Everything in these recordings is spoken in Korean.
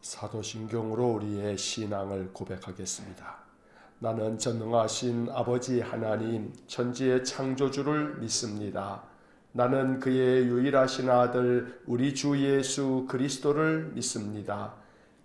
사도신경으로 우리의 신앙을 고백하겠습니다. 나는 전능하신 아버지 하나님 천지의 창조주를 믿습니다. 나는 그의 유일하신 아들 우리 주 예수 그리스도를 믿습니다.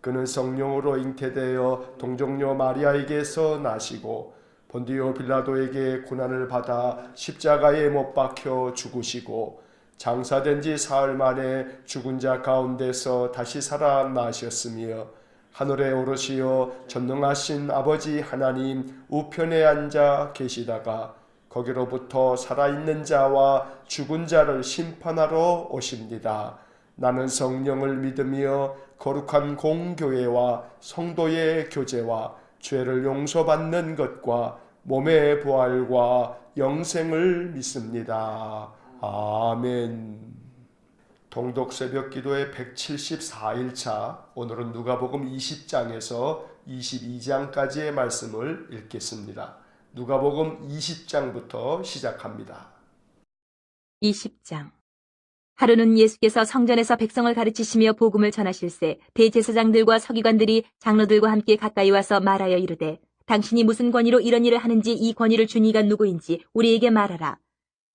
그는 성령으로 잉태되어 동정녀 마리아에게서 나시고 본디오 빌라도에게 고난을 받아 십자가에 못 박혀 죽으시고 장사된 지 사흘 만에 죽은 자 가운데서 다시 살아나셨으며 하늘에 오르시어 전능하신 아버지 하나님 우편에 앉아 계시다가 거기로부터 살아있는 자와 죽은 자를 심판하러 오십니다. 나는 성령을 믿으며 거룩한 공교회와 성도의 교제와 죄를 용서받는 것과 몸의 부활과 영생을 믿습니다. 아멘. 동독 새벽 기도의 174일차, 오늘은 누가복음 20장에서 22장까지의 말씀을 읽겠습니다. 누가복음 20장부터 시작합니다. 20장. 하루는 예수께서 성전에서 백성을 가르치시며 복음을 전하실새 대제사장들과 서기관들이 장로들과 함께 가까이 와서 말하여 이르되 당신이 무슨 권위로 이런 일을 하는지 이 권위를 준 이가 누구인지 우리에게 말하라.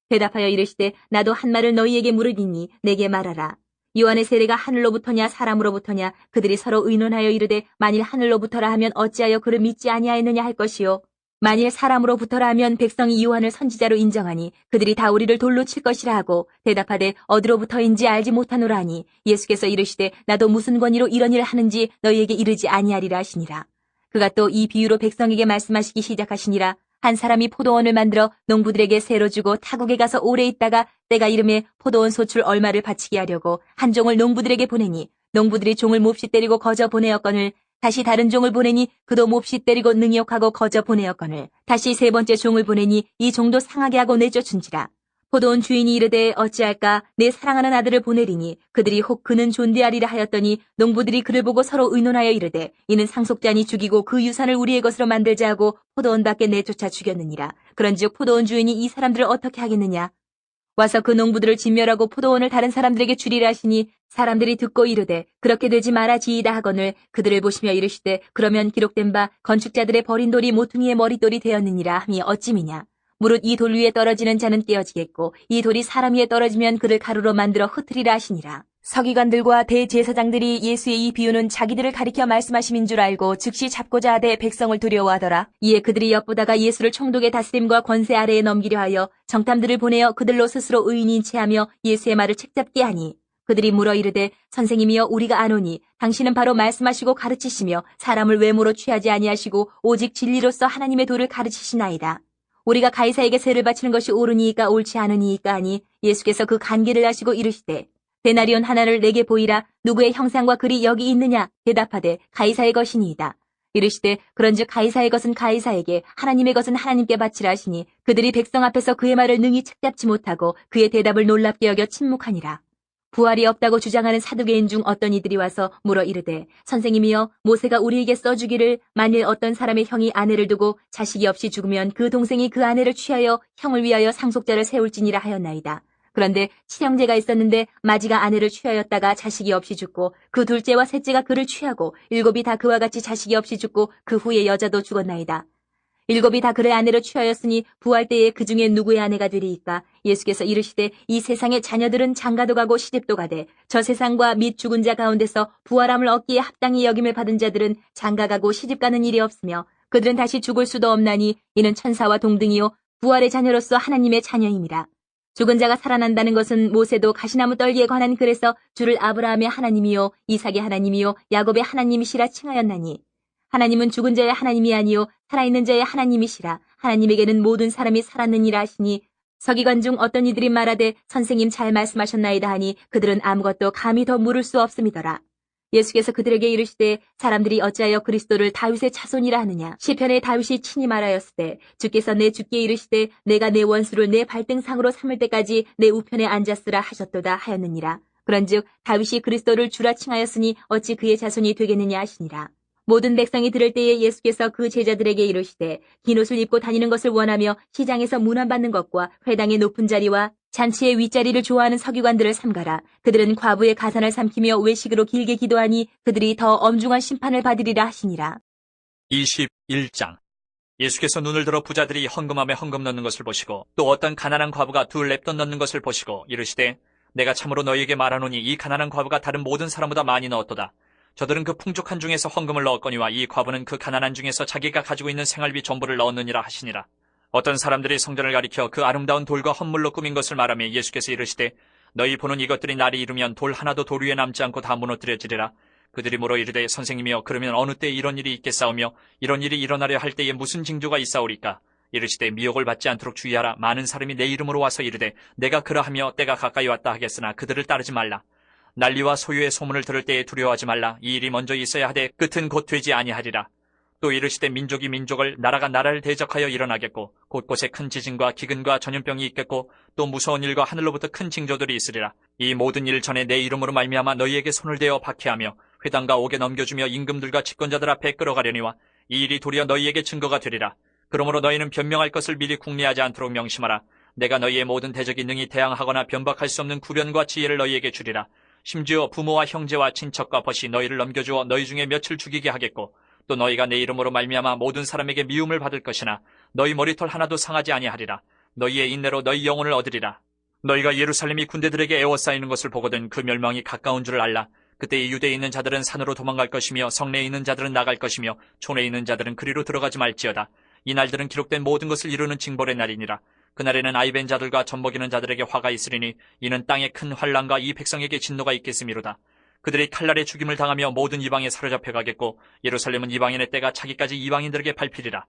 대답하여 이르시되 나도 한 말을 너희에게 물으리니 내게 말하라. 요한의 세례가 하늘로부터냐 사람으로부터냐 그들이 서로 의논하여 이르되 만일 하늘로부터라 하면 어찌하여 그를 믿지 아니하였느냐 할 것이요 만일 사람으로부터라 하면 백성이 요한을 선지자로 인정하니 그들이 다 우리를 돌로 칠 것이라 하고 대답하되 어디로부터인지 알지 못하노라 하니 예수께서 이르시되 나도 무슨 권위로 이런 일을 하는지 너희에게 이르지 아니하리라 하시니라. 그가 또 이 비유로 백성에게 말씀하시기 시작하시니라. 한 사람이 포도원을 만들어 농부들에게 세로 주고 타국에 가서 오래 있다가 때가 이름에 포도원 소출 얼마를 바치게 하려고 한 종을 농부들에게 보내니 농부들이 종을 몹시 때리고 거저 보내었거늘 다시 다른 종을 보내니 그도 몹시 때리고 능욕하고 거저 보내었거늘 다시 세 번째 종을 보내니 이 종도 상하게 하고 내쫓은지라. 포도원 주인이 이르되 어찌할까 내 사랑하는 아들을 보내리니 그들이 혹 그는 존대하리라 하였더니 농부들이 그를 보고 서로 의논하여 이르되 이는 상속자니 죽이고 그 유산을 우리의 것으로 만들자 하고 포도원 밖에 내쫓아 죽였느니라. 그런즉 포도원 주인이 이 사람들을 어떻게 하겠느냐. 와서 그 농부들을 진멸하고 포도원을 다른 사람들에게 주리라 하시니 사람들이 듣고 이르되 그렇게 되지 말아지이다 하거늘 그들을 보시며 이르시되 그러면 기록된 바 건축자들의 버린 돌이 모퉁이의 머릿돌이 되었느니라 함이 어찌미냐. 무릇 이 돌 위에 떨어지는 자는 깨어지겠고 이 돌이 사람 위에 떨어지면 그를 가루로 만들어 흩으리라 하시니라. 서기관들과 대제사장들이 예수의 이 비유는 자기들을 가리켜 말씀하심인 줄 알고 즉시 잡고자 하되 백성을 두려워하더라. 이에 그들이 엿보다가 예수를 총독의 다스림과 권세 아래에 넘기려 하여 정탐들을 보내어 그들로 스스로 의인인 체하며 예수의 말을 책잡게 하니 그들이 물어 이르되 선생님이여 우리가 아노니 당신은 바로 말씀하시고 가르치시며 사람을 외모로 취하지 아니하시고 오직 진리로서 하나님의 도를 가르치시나이다. 우리가 가이사에게 세를 바치는 것이 옳으니이까 옳지 않으니이까 하니 예수께서 그 간계를 아시고 이르시되 데나리온 하나를 내게 보이라. 누구의 형상과 글이 여기 있느냐. 대답하되 가이사의 것이니이다. 이르시되 그런즉 가이사의 것은 가이사에게 하나님의 것은 하나님께 바치라 하시니 그들이 백성 앞에서 그의 말을 능히 책잡지 못하고 그의 대답을 놀랍게 여겨 침묵하니라. 부활이 없다고 주장하는 사두개인 중 어떤 이들이 와서 물어 이르되 선생님이여 모세가 우리에게 써주기를 만일 어떤 사람의 형이 아내를 두고 자식이 없이 죽으면 그 동생이 그 아내를 취하여 형을 위하여 상속자를 세울지니라 하였나이다. 그런데 친형제가 있었는데 마지가 아내를 취하였다가 자식이 없이 죽고 그 둘째와 셋째가 그를 취하고 일곱이 다 그와 같이 자식이 없이 죽고 그 후에 여자도 죽었나이다. 일곱이 다 그의 아내로 취하였으니 부활 때에 그 중에 누구의 아내가 되리이까. 예수께서 이르시되 이 세상의 자녀들은 장가도 가고 시집도 가되 저 세상과 및 죽은 자 가운데서 부활함을 얻기에 합당히 여김을 받은 자들은 장가가고 시집가는 일이 없으며 그들은 다시 죽을 수도 없나니 이는 천사와 동등이요 부활의 자녀로서 하나님의 자녀임이라. 죽은 자가 살아난다는 것은 모세도 가시나무 떨기에 관한 글에서 주를 아브라함의 하나님이요 이삭의 하나님이요 야곱의 하나님이시라 칭하였나니 하나님은 죽은 자의 하나님이 아니요 살아있는 자의 하나님이시라. 하나님에게는 모든 사람이 살았느니라 하시니 서기관 중 어떤 이들이 말하되 선생님 잘 말씀하셨나이다 하니 그들은 아무것도 감히 더 물을 수 없음이더라. 예수께서 그들에게 이르시되 사람들이 어찌하여 그리스도를 다윗의 자손이라 하느냐. 시편에 다윗이 친히 말하였으되 주께서 내 주께 이르시되 내가 내 원수를 내 발등상으로 삼을 때까지 내 우편에 앉았으라 하셨도다 하였느니라. 그런즉 다윗이 그리스도를 주라 칭하였으니 어찌 그의 자손이 되겠느냐 하시니라. 모든 백성이 들을 때에 예수께서 그 제자들에게 이르시되 긴 옷을 입고 다니는 것을 원하며 시장에서 문안받는 것과 회당의 높은 자리와 잔치의 윗자리를 좋아하는 서기관들을 삼가라. 그들은 과부의 가산을 삼키며 외식으로 길게 기도하니 그들이 더 엄중한 심판을 받으리라 하시니라. 21장. 예수께서 눈을 들어 부자들이 헌금함에 헌금 넣는 것을 보시고 또 어떤 가난한 과부가 둘 랩돈 넣는 것을 보시고 이르시되 내가 참으로 너희에게 말하노니 이 가난한 과부가 다른 모든 사람보다 많이 넣었도다. 저들은 그 풍족한 중에서 헌금을 넣었거니와 이 과부는 그 가난한 중에서 자기가 가지고 있는 생활비 전부를 넣었느니라 하시니라. 어떤 사람들이 성전을 가리켜 그 아름다운 돌과 헌물로 꾸민 것을 말하며 예수께서 이르시되 너희 보는 이것들이 날이 이르면 돌 하나도 돌 위에 남지 않고 다 무너뜨려지리라. 그들이 물어 이르되 선생님이여 그러면 어느 때에 이런 일이 있겠사오며 이런 일이 일어나려 할 때에 무슨 징조가 있사오리까? 이르시되 미혹을 받지 않도록 주의하라. 많은 사람이 내 이름으로 와서 이르되 내가 그러하며 때가 가까이 왔다 하겠으나 그들을 따르지 말라. 난리와 소유의 소문을 들을 때에 두려워하지 말라. 이 일이 먼저 있어야 하되 끝은 곧 되지 아니하리라. 또 이르시되 민족이 민족을 나라가 나라를 대적하여 일어나겠고 곳곳에 큰 지진과 기근과 전염병이 있겠고 또 무서운 일과 하늘로부터 큰 징조들이 있으리라. 이 모든 일 전에 내 이름으로 말미암아 너희에게 손을 대어 박해하며 회당과 옥에 넘겨주며 임금들과 집권자들 앞에 끌어가려니와 이 일이 도리어 너희에게 증거가 되리라. 그러므로 너희는 변명할 것을 미리 궁리하지 않도록 명심하라. 내가 너희의 모든 대적이 능히 대항하거나 변박할 수 없는 구변과 지혜를 너희에게 주리라. 심지어 부모와 형제와 친척과 벗이 너희를 넘겨주어 너희 중에 며칠 죽이게 하겠고 또 너희가 내 이름으로 말미암아 모든 사람에게 미움을 받을 것이나 너희 머리털 하나도 상하지 아니하리라. 너희의 인내로 너희 영혼을 얻으리라. 너희가 예루살렘이 군대들에게 에워싸이는 것을 보거든 그 멸망이 가까운 줄을 알라. 그때 유대에 있는 자들은 산으로 도망갈 것이며 성내에 있는 자들은 나갈 것이며 촌에 있는 자들은 그리로 들어가지 말지어다. 이 날들은 기록된 모든 것을 이루는 징벌의 날이니라. 그날에는 아이벤 자들과 젖먹이는 자들에게 화가 있으리니 이는 땅에 큰 환난과 이 백성에게 진노가 있겠음이로다. 그들이 칼날에 죽임을 당하며 모든 이방에 사로잡혀 가겠고 예루살렘은 이방인의 때가 차기까지 이방인들에게 밟히리라.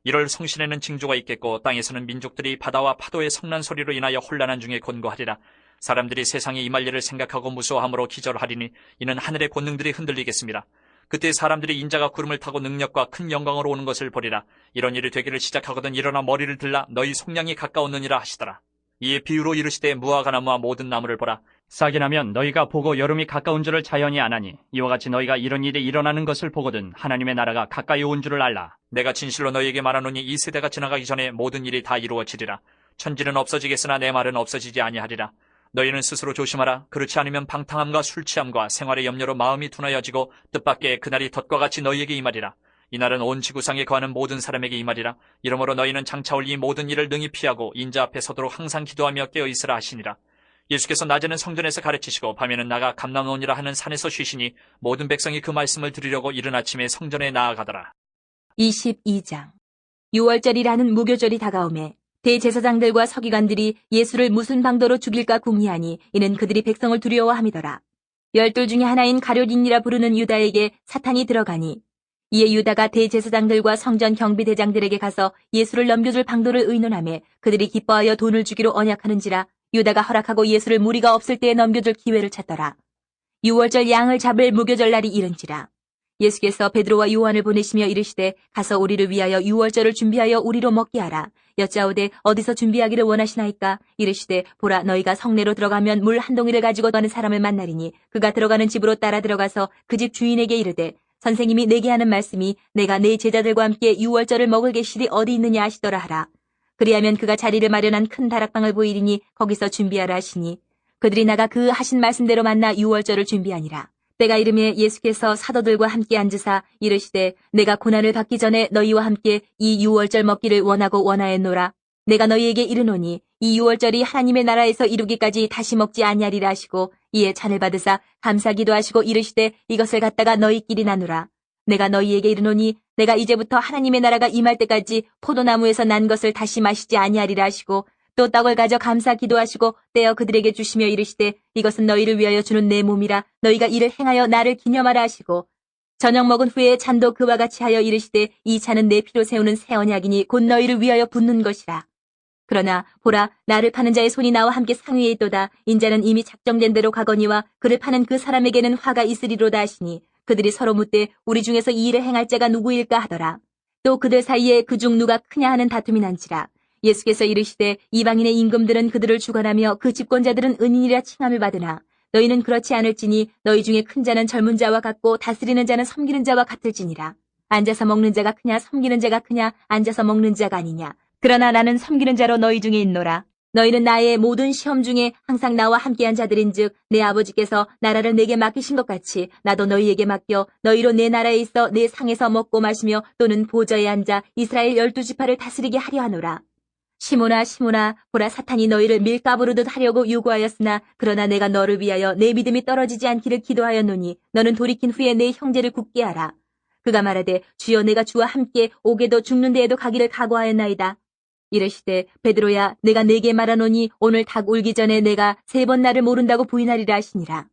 이럴 성신에는 징조가 있겠고 땅에서는 민족들이 바다와 파도의 성난 소리로 인하여 혼란한 중에 곤고하리라. 사람들이 세상에 임할 일을 생각하고 무서워함으로 기절하리니 이는 하늘의 권능들이 흔들리겠습니다. 그때 사람들이 인자가 구름을 타고 능력과 큰 영광으로 오는 것을 보리라. 이런 일이 되기를 시작하거든 일어나 머리를 들라 너희 속량이 가까웠느니라 하시더라. 이에 비유로 이르시되 무화과나무와 모든 나무를 보라. 싹이 나면 너희가 보고 여름이 가까운 줄을 자연히 아나니 이와 같이 너희가 이런 일이 일어나는 것을 보거든 하나님의 나라가 가까이 온 줄을 알라. 내가 진실로 너희에게 말하노니 이 세대가 지나가기 전에 모든 일이 다 이루어지리라. 천지는 없어지겠으나 내 말은 없어지지 아니하리라. 너희는 스스로 조심하라. 그렇지 않으면 방탕함과 술취함과 생활의 염려로 마음이 둔하여지고 뜻밖의 그날이 덫과 같이 너희에게 임하리라. 이날은 온 지구상에 거하는 모든 사람에게 임하리라. 이러므로 너희는 장차 올 이 모든 일을 능히 피하고 인자 앞에 서도록 항상 기도하며 깨어있으라 하시니라. 예수께서 낮에는 성전에서 가르치시고 밤에는 나가 감람원이라 하는 산에서 쉬시니 모든 백성이 그 말씀을 들으려고 이른 아침에 성전에 나아가더라. 22장. 유월절이라는 무교절이 다가오매 대제사장들과 서기관들이 예수를 무슨 방도로 죽일까 궁리하니 이는 그들이 백성을 두려워함이더라. 12 중에 하나인 가룟인이라 부르는 유다에게 사탄이 들어가니 이에 유다가 대제사장들과 성전 경비대장들에게 가서 예수를 넘겨줄 방도를 의논하며 그들이 기뻐하여 돈을 주기로 언약하는지라 유다가 허락하고 예수를 무리가 없을 때에 넘겨줄 기회를 찾더라. 유월절 양을 잡을 무교절 날이 이른지라. 예수께서 베드로와 요한을 보내시며 이르시되 가서 우리를 위하여 유월절을 준비하여 우리로 먹게 하라. 여짜오되 어디서 준비하기를 원하시나이까? 이르시되 보라 너희가 성내로 들어가면 물 한 동이를 가지고 가는 사람을 만나리니 그가 들어가는 집으로 따라 들어가서 그 집 주인에게 이르되 선생님이 내게 하는 말씀이 내가 내 제자들과 함께 유월절을 먹을 계실이 어디 있느냐 하시더라 하라. 그리하면 그가 자리를 마련한 큰 다락방을 보이리니 거기서 준비하라 하시니 그들이 나가 그 하신 말씀대로 만나 유월절을 준비하니라. 때가 이르매 예수께서 사도들과 함께 앉으사 이르시되 내가 고난을 받기 전에 너희와 함께 이 유월절 먹기를 원하고 원하였노라. 내가 너희에게 이르노니 이 유월절이 하나님의 나라에서 이루기까지 다시 먹지 아니하리라 하시고 이에 잔을 받으사 감사기도 하시고 이르시되 이것을 갖다가 너희끼리 나누라. 내가 너희에게 이르노니 내가 이제부터 하나님의 나라가 임할 때까지 포도나무에서 난 것을 다시 마시지 아니하리라 하시고 또 떡을 가져 감사 기도하시고 떼어 그들에게 주시며 이르시되 이것은 너희를 위하여 주는 내 몸이라 너희가 이를 행하여 나를 기념하라 하시고 저녁 먹은 후에 잔도 그와 같이 하여 이르시되 이 잔은 내 피로 세우는 새 언약이니 곧 너희를 위하여 붓는 것이라. 그러나 보라 나를 파는 자의 손이 나와 함께 상위에 있도다. 인자는 이미 작정된 대로 가거니와 그를 파는 그 사람에게는 화가 있으리로다 하시니 그들이 서로 묻되 우리 중에서 이 일을 행할 자가 누구일까 하더라. 또 그들 사이에 그중 누가 크냐 하는 다툼이 난지라. 예수께서 이르시되 이방인의 임금들은 그들을 주관하며 그 집권자들은 은인이라 칭함을 받으나 너희는 그렇지 않을지니 너희 중에 큰 자는 젊은 자와 같고 다스리는 자는 섬기는 자와 같을지니라. 앉아서 먹는 자가 크냐 섬기는 자가 크냐 앉아서 먹는 자가 아니냐. 그러나 나는 섬기는 자로 너희 중에 있노라. 너희는 나의 모든 시험 중에 항상 나와 함께한 자들인즉 내 아버지께서 나라를 내게 맡기신 것 같이 나도 너희에게 맡겨 너희로 내 나라에 있어 내 상에서 먹고 마시며 또는 보좌에 앉아 이스라엘 12지파를 다스리게 하려 하노라. 시몬아 시몬아 보라 사탄이 너희를 밀가부르듯 하려고 요구하였으나 그러나 내가 너를 위하여 내 믿음이 떨어지지 않기를 기도하였노니 너는 돌이킨 후에 내 형제를 굳게 하라. 그가 말하되 주여 내가 주와 함께 옥에도 죽는 데에도 가기를 각오하였나이다. 이르시되 베드로야 내가 네게 말하노니 오늘 닭 울기 전에 내가 3번 나를 모른다고 부인하리라 하시니라.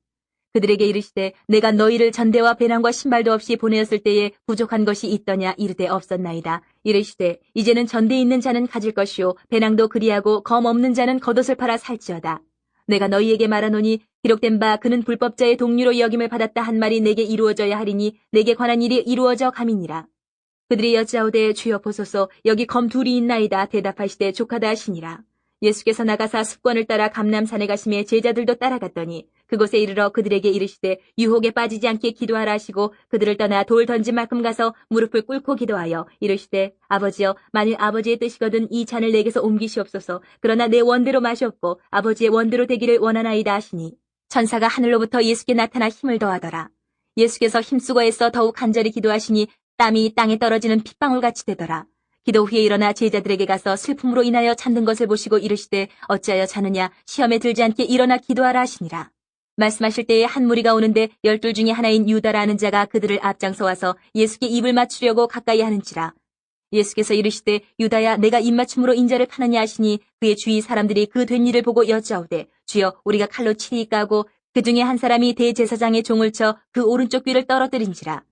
그들에게 이르시되 내가 너희를 전대와 배낭과 신발도 없이 보내었을 때에 부족한 것이 있더냐 이르되 없었나이다. 이르시되 이제는 전대 있는 자는 가질 것이요 배낭도 그리하고 검 없는 자는 겉옷을 팔아 살지어다. 내가 너희에게 말하노니 기록된 바 그는 불법자의 동류로 여김을 받았다 한 말이 내게 이루어져야 하리니 내게 관한 일이 이루어져 감이니라. 그들이 여짜오되 주여 보소서 여기 검 2이 있나이다. 대답하시되 족하다 하시니라. 예수께서 나가사 습관을 따라 감람산에 가심에 제자들도 따라갔더니 그곳에 이르러 그들에게 이르시되 유혹에 빠지지 않게 기도하라 하시고 그들을 떠나 돌 던진 만큼 가서 무릎을 꿇고 기도하여 이르시되 아버지여 만일 아버지의 뜻이거든 이 잔을 내게서 옮기시옵소서. 그러나 내 원대로 마시옵고 아버지의 원대로 되기를 원하나이다 하시니 천사가 하늘로부터 예수께 나타나 힘을 더하더라. 예수께서 힘쓰고 애써 더욱 간절히 기도하시니 땀이 땅에 떨어지는 핏방울같이 되더라. 기도 후에 일어나 제자들에게 가서 슬픔으로 인하여 잠든 것을 보시고 이르시되 어찌하여 자느냐 시험에 들지 않게 일어나 기도하라 하시니라. 말씀하실 때에 한 무리가 오는데 12 중에 하나인 유다라는 자가 그들을 앞장서 와서 예수께 입을 맞추려고 가까이 하는지라. 예수께서 이르시되 유다야 내가 입맞춤으로 인자를 파느냐 하시니 그의 주위 사람들이 그 된 일을 보고 여짜오되 주여 우리가 칼로 치리이까 하고 그 중에 한 사람이 대제사장의 종을 쳐 그 오른쪽 귀를 떨어뜨린지라.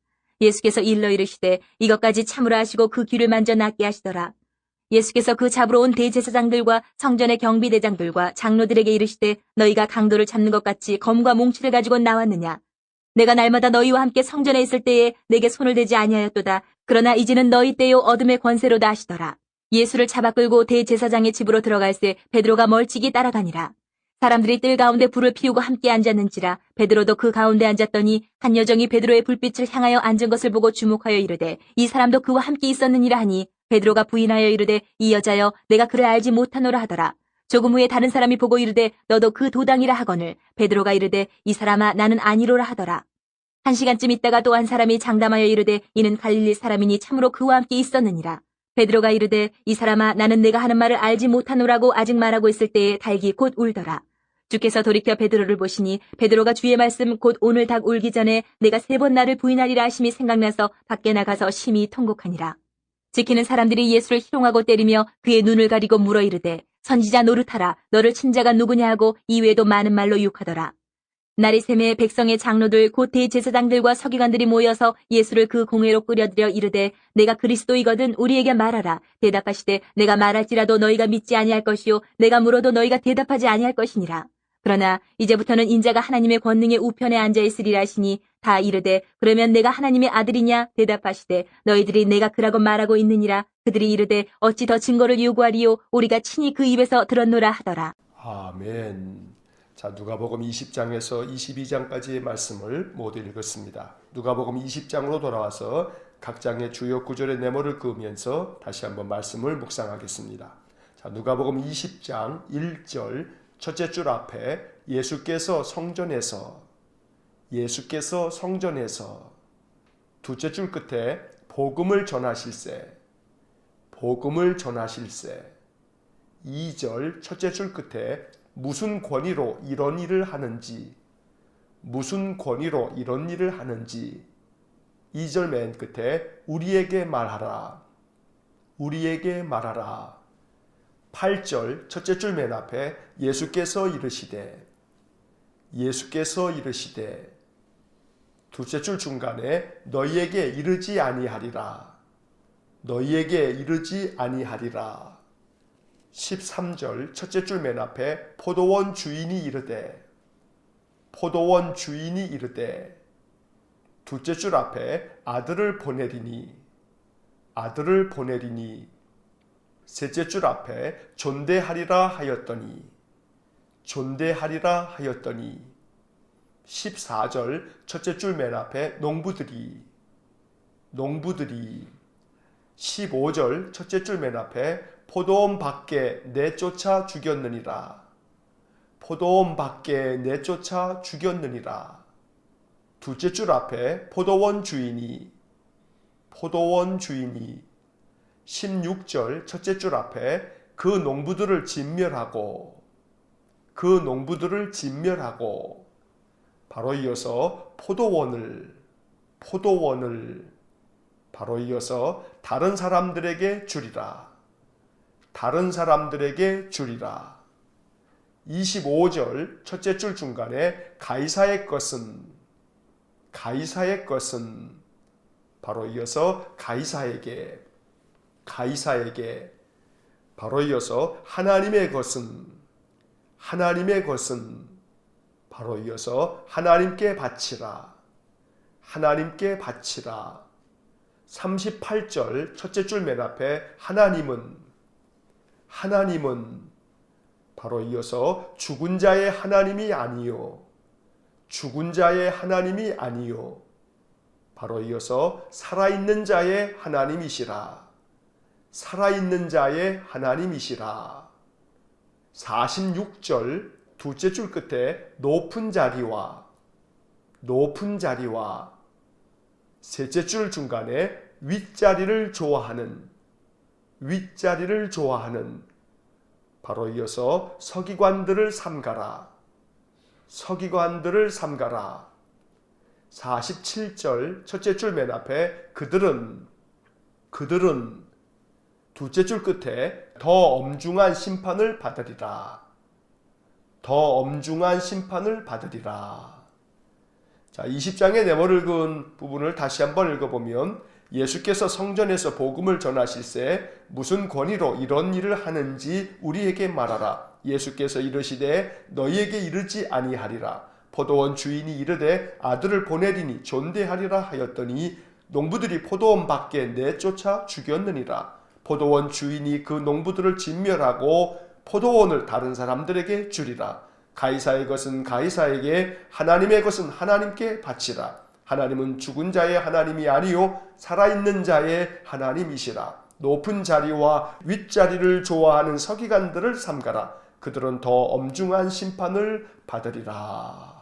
예수께서 일러 이르시되 이것까지 참으라 하시고 그 귀를 만져 낫게 하시더라. 예수께서 그 잡으러 온 대제사장들과 성전의 경비대장들과 장로들에게 이르시되 너희가 강도를 잡는 것 같이 검과 몽치를 가지고 나왔느냐. 내가 날마다 너희와 함께 성전에 있을 때에 내게 손을 대지 아니하였도다. 그러나 이제는 너희 때요 어둠의 권세로다 하시더라. 예수를 잡아 끌고 대제사장의 집으로 들어갈새 베드로가 멀찍이 따라가니라. 사람들이 뜰 가운데 불을 피우고 함께 앉았는지라. 베드로도 그 가운데 앉았더니 한 여정이 베드로의 불빛을 향하여 앉은 것을 보고 주목하여 이르되 이 사람도 그와 함께 있었느니라 하니 베드로가 부인하여 이르되 이 여자여 내가 그를 알지 못하노라 하더라. 조금 후에 다른 사람이 보고 이르되 너도 그 도당이라 하거늘 베드로가 이르되 이 사람아 나는 아니로라 하더라. 1시간쯤 있다가 또 한 사람이 장담하여 이르되 이는 갈릴리 사람이니 참으로 그와 함께 있었느니라. 베드로가 이르되 이 사람아 나는 내가 하는 말을 알지 못하노라고 아직 말하고 있을 때에 닭이 곧 울더라. 주께서 돌이켜 베드로를 보시니 베드로가 주의 말씀 곧 오늘 닭 울기 전에 내가 3번 나를 부인하리라 하심이 생각나서 밖에 나가서 심히 통곡하니라. 지키는 사람들이 예수를 희롱하고 때리며 그의 눈을 가리고 물어 이르되 선지자 노릇하라 너를 친 자가 누구냐 하고 이외에도 많은 말로 욕하더라. 날이 새매 백성의 장로들 곧 대제사장들과 서기관들이 모여서 예수를 그 공회로 끌어들여 이르되 내가 그리스도이거든 우리에게 말하라. 대답하시되 내가 말할지라도 너희가 믿지 아니할 것이요 내가 물어도 너희가 대답하지 아니할 것이니라. 그러나 이제부터는 인자가 하나님의 권능의 우편에 앉아 있으리라 하시니 다 이르되 그러면 내가 하나님의 아들이냐 대답하시되 너희들이 내가 그라고 말하고 있느니라. 그들이 이르되 어찌 더 증거를 요구하리요 우리가 친히 그 입에서 들었노라 하더라. 아멘. 자, 누가복음 20장에서 22장까지의 말씀을 모두 읽었습니다. 누가복음 20장으로 돌아와서 각 장의 주요 구절의 내모를 그으면서 다시 한번 말씀을 묵상하겠습니다. 자, 누가복음 20장 1절 첫째 줄 앞에 예수께서 성전에서 둘째 줄 끝에 복음을 전하실세 2절 첫째 줄 끝에 무슨 권위로 이런 일을 하는지 2절 맨 끝에 우리에게 말하라 8절 첫째 줄 맨 앞에 예수께서 이르시되 둘째 줄 중간에 너희에게 이르지 아니하리라 13절 첫째 줄 맨 앞에 포도원 주인이 이르되 둘째 줄 앞에 아들을 보내리니 셋째 줄 앞에 존대하리라 하였더니 14절 첫째 줄 맨 앞에 농부들이 15절 첫째 줄 맨 앞에 포도원 밖에 내쫓아 죽였느니라. 포도원 밖에 내쫓아 죽였느니라. 둘째 줄 앞에 포도원 주인이 16절 첫째 줄 앞에 그 농부들을 진멸하고 바로 이어서 포도원을 바로 이어서 다른 사람들에게 주리라. 25절 첫째 줄 중간에 가이사의 것은 바로 이어서 가이사에게 바로 이어서 하나님의 것은 바로 이어서 하나님께 바치라. 38절 첫째 줄 맨 앞에 하나님은 바로 이어서 죽은 자의 하나님이 아니요 바로 이어서 살아있는 자의 하나님이시라. 46절 둘째 줄 끝에 높은 자리와 셋째 줄 중간에 윗자리를 좋아하는 바로 이어서 서기관들을 삼가라. 47절 첫째 줄 맨 앞에 그들은 둘째 줄 끝에 더 엄중한 심판을 받으리라. 자, 20장의 네모를 그은 부분을 다시 한번 읽어보면 예수께서 성전에서 복음을 전하실새 무슨 권위로 이런 일을 하는지 우리에게 말하라. 예수께서 이르시되 너희에게 이르지 아니하리라. 포도원 주인이 이르되 아들을 보내리니 존대하리라 하였더니 농부들이 포도원 밖에 내쫓아 죽였느니라. 포도원 주인이 그 농부들을 진멸하고 포도원을 다른 사람들에게 주리라. 가이사의 것은 가이사에게, 하나님의 것은 하나님께 바치라. 하나님은 죽은 자의 하나님이 아니요 살아있는 자의 하나님이시라. 높은 자리와 윗자리를 좋아하는 서기관들을 삼가라. 그들은 더 엄중한 심판을 받으리라.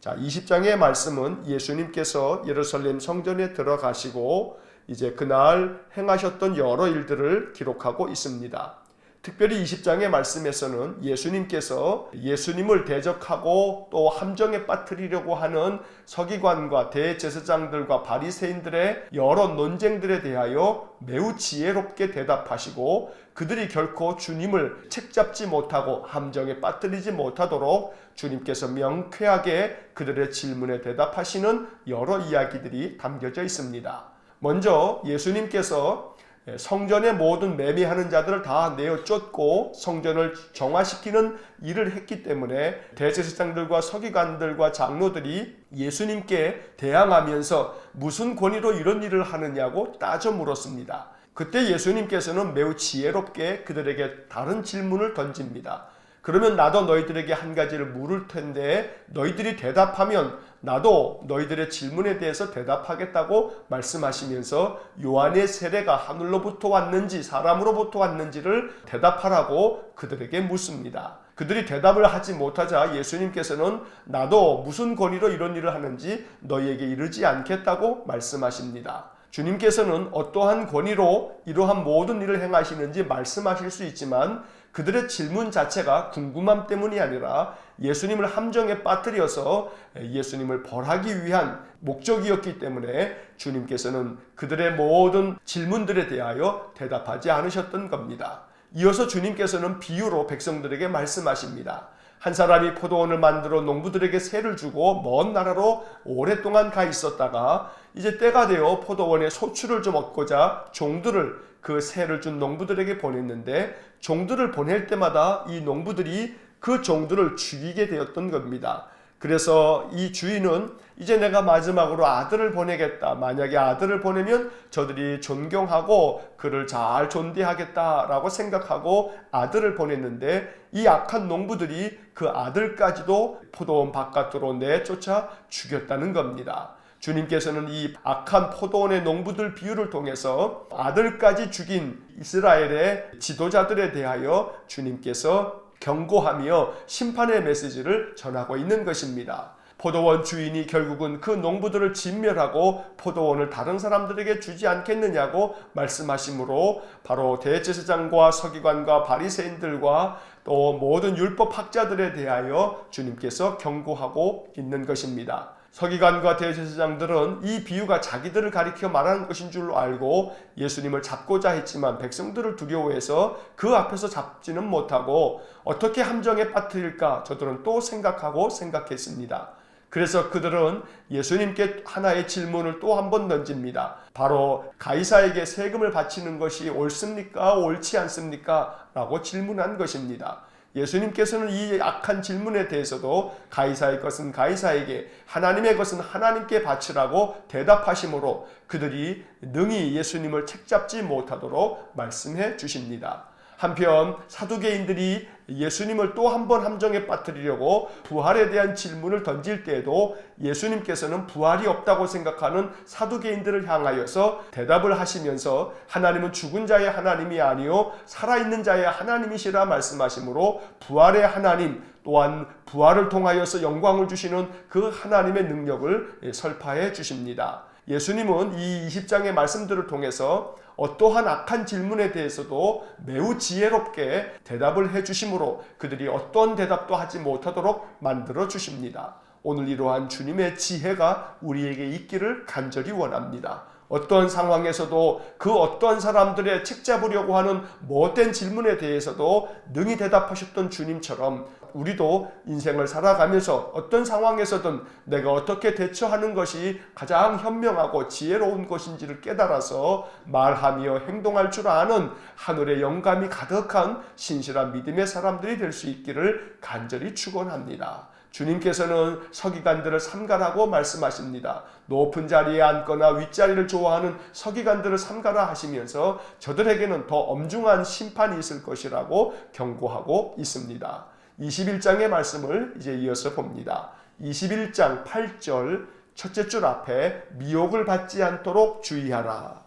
자, 20장의 말씀은 예수님께서 예루살렘 성전에 들어가시고 이제 그날 행하셨던 여러 일들을 기록하고 있습니다. 특별히 20장의 말씀에서는 예수님께서 예수님을 대적하고 또 함정에 빠뜨리려고 하는 서기관과 대제사장들과 바리새인들의 여러 논쟁들에 대하여 매우 지혜롭게 대답하시고 그들이 결코 주님을 책잡지 못하고 함정에 빠뜨리지 못하도록 주님께서 명쾌하게 그들의 질문에 대답하시는 여러 이야기들이 담겨져 있습니다. 먼저 예수님께서 성전의 모든 매매하는 자들을 다 내어 쫓고 성전을 정화시키는 일을 했기 때문에 대제사장들과 서기관들과 장로들이 예수님께 대항하면서 무슨 권위로 이런 일을 하느냐고 따져 물었습니다. 그때 예수님께서는 매우 지혜롭게 그들에게 다른 질문을 던집니다. 그러면 나도 너희들에게 한 가지를 물을 텐데 너희들이 대답하면 나도 너희들의 질문에 대해서 대답하겠다고 말씀하시면서 요한의 세례가 하늘로부터 왔는지 사람으로부터 왔는지를 대답하라고 그들에게 묻습니다. 그들이 대답을 하지 못하자 예수님께서는 나도 무슨 권위로 이런 일을 하는지 너희에게 이르지 않겠다고 말씀하십니다. 주님께서는 어떠한 권위로 이러한 모든 일을 행하시는지 말씀하실 수 있지만 그들의 질문 자체가 궁금함 때문이 아니라 예수님을 함정에 빠뜨려서 예수님을 벌하기 위한 목적이었기 때문에 주님께서는 그들의 모든 질문들에 대하여 대답하지 않으셨던 겁니다. 이어서 주님께서는 비유로 백성들에게 말씀하십니다. 한 사람이 포도원을 만들어 농부들에게 세를 주고 먼 나라로 오랫동안 가 있었다가 이제 때가 되어 포도원에 소출을 좀 얻고자 종들을 그 세를 준 농부들에게 보냈는데 종들을 보낼 때마다 이 농부들이 그 종들을 죽이게 되었던 겁니다. 그래서 이 주인은 이제 내가 마지막으로 아들을 보내겠다. 만약에 아들을 보내면 저들이 존경하고 그를 잘 존대하겠다라고 생각하고 아들을 보냈는데 이 악한 농부들이 그 아들까지도 포도원 바깥으로 내쫓아 죽였다는 겁니다. 주님께서는 이 악한 포도원의 농부들 비유를 통해서 아들까지 죽인 이스라엘의 지도자들에 대하여 주님께서 경고하며 심판의 메시지를 전하고 있는 것입니다. 포도원 주인이 결국은 그 농부들을 진멸하고 포도원을 다른 사람들에게 주지 않겠느냐고 말씀하시므로 바로 대제사장과 서기관과 바리새인들과 또 모든 율법학자들에 대하여 주님께서 경고하고 있는 것입니다. 서기관과 대제사장들은 이 비유가 자기들을 가리켜 말하는 것인 줄 알고 예수님을 잡고자 했지만 백성들을 두려워해서 그 앞에서 잡지는 못하고 어떻게 함정에 빠뜨릴까 저들은 또 생각했습니다. 그래서 그들은 예수님께 하나의 질문을 또 한 번 던집니다. 바로 가이사에게 세금을 바치는 것이 옳습니까? 옳지 않습니까? 라고 질문한 것입니다. 예수님께서는 이 악한 질문에 대해서도 가이사의 것은 가이사에게, 하나님의 것은 하나님께 바치라고 대답하시므로 그들이 능히 예수님을 책잡지 못하도록 말씀해 주십니다. 한편 사두개인들이 예수님을 또 한 번 함정에 빠뜨리려고 부활에 대한 질문을 던질 때에도 예수님께서는 부활이 없다고 생각하는 사두개인들을 향하여서 대답을 하시면서 하나님은 죽은 자의 하나님이 아니요 살아있는 자의 하나님이시라 말씀하시므로 부활의 하나님 또한 부활을 통하여서 영광을 주시는 그 하나님의 능력을 설파해 주십니다. 예수님은 이 20장의 말씀들을 통해서 어떠한 악한 질문에 대해서도 매우 지혜롭게 대답을 해주심으로 그들이 어떤 대답도 하지 못하도록 만들어 주십니다. 오늘 이러한 주님의 지혜가 우리에게 있기를 간절히 원합니다. 어떤 상황에서도 그 어떤 사람들의 책잡으려고 하는 못된 질문에 대해서도 능히 대답하셨던 주님처럼 우리도 인생을 살아가면서 어떤 상황에서든 내가 어떻게 대처하는 것이 가장 현명하고 지혜로운 것인지를 깨달아서 말하며 행동할 줄 아는 하늘의 영감이 가득한 신실한 믿음의 사람들이 될 수 있기를 간절히 축원합니다. 주님께서는 서기관들을 삼가라고 말씀하십니다. 높은 자리에 앉거나 윗자리를 좋아하는 서기관들을 삼가라 하시면서 저들에게는 더 엄중한 심판이 있을 것이라고 경고하고 있습니다. 21장의 말씀을 이제 이어서 봅니다. 21장 8절 첫째 줄 앞에 미혹을 받지 않도록 주의하라.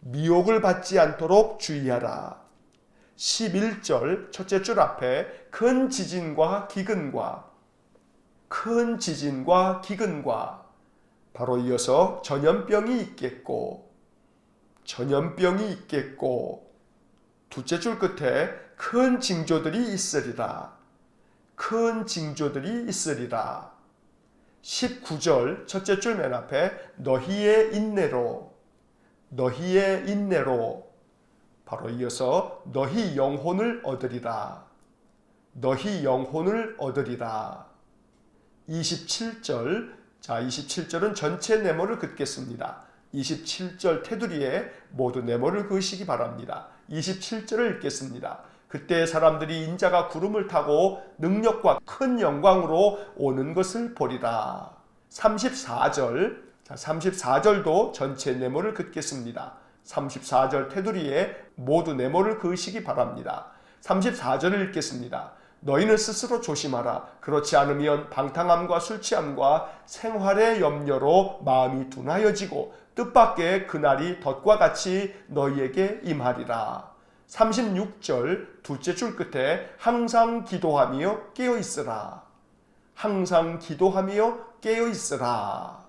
미혹을 받지 않도록 주의하라. 11절 첫째 줄 앞에 큰 지진과 기근과 바로 이어서 전염병이 있겠고 둘째 줄 끝에 큰 징조들이 있으리라. 19절 첫째 줄 맨 앞에 너희의 인내로 바로 이어서 너희 영혼을 얻으리라. 27절, 자 27절은 전체 네모를 긋겠습니다. 27절 테두리에 모두 네모를 그으시기 바랍니다. 27절을 읽겠습니다. 그때 사람들이 인자가 구름을 타고 능력과 큰 영광으로 오는 것을 보리라. 34절, 자 34절도 전체 네모를 긋겠습니다. 34절 테두리에 모두 네모를 그으시기 바랍니다. 34절을 읽겠습니다. 너희는 스스로 조심하라. 그렇지 않으면 방탕함과 술취함과 생활의 염려로 마음이 둔하여지고 뜻밖의 그날이 덫과 같이 너희에게 임하리라. 36절 둘째 줄 끝에 항상 기도하며 깨어있으라.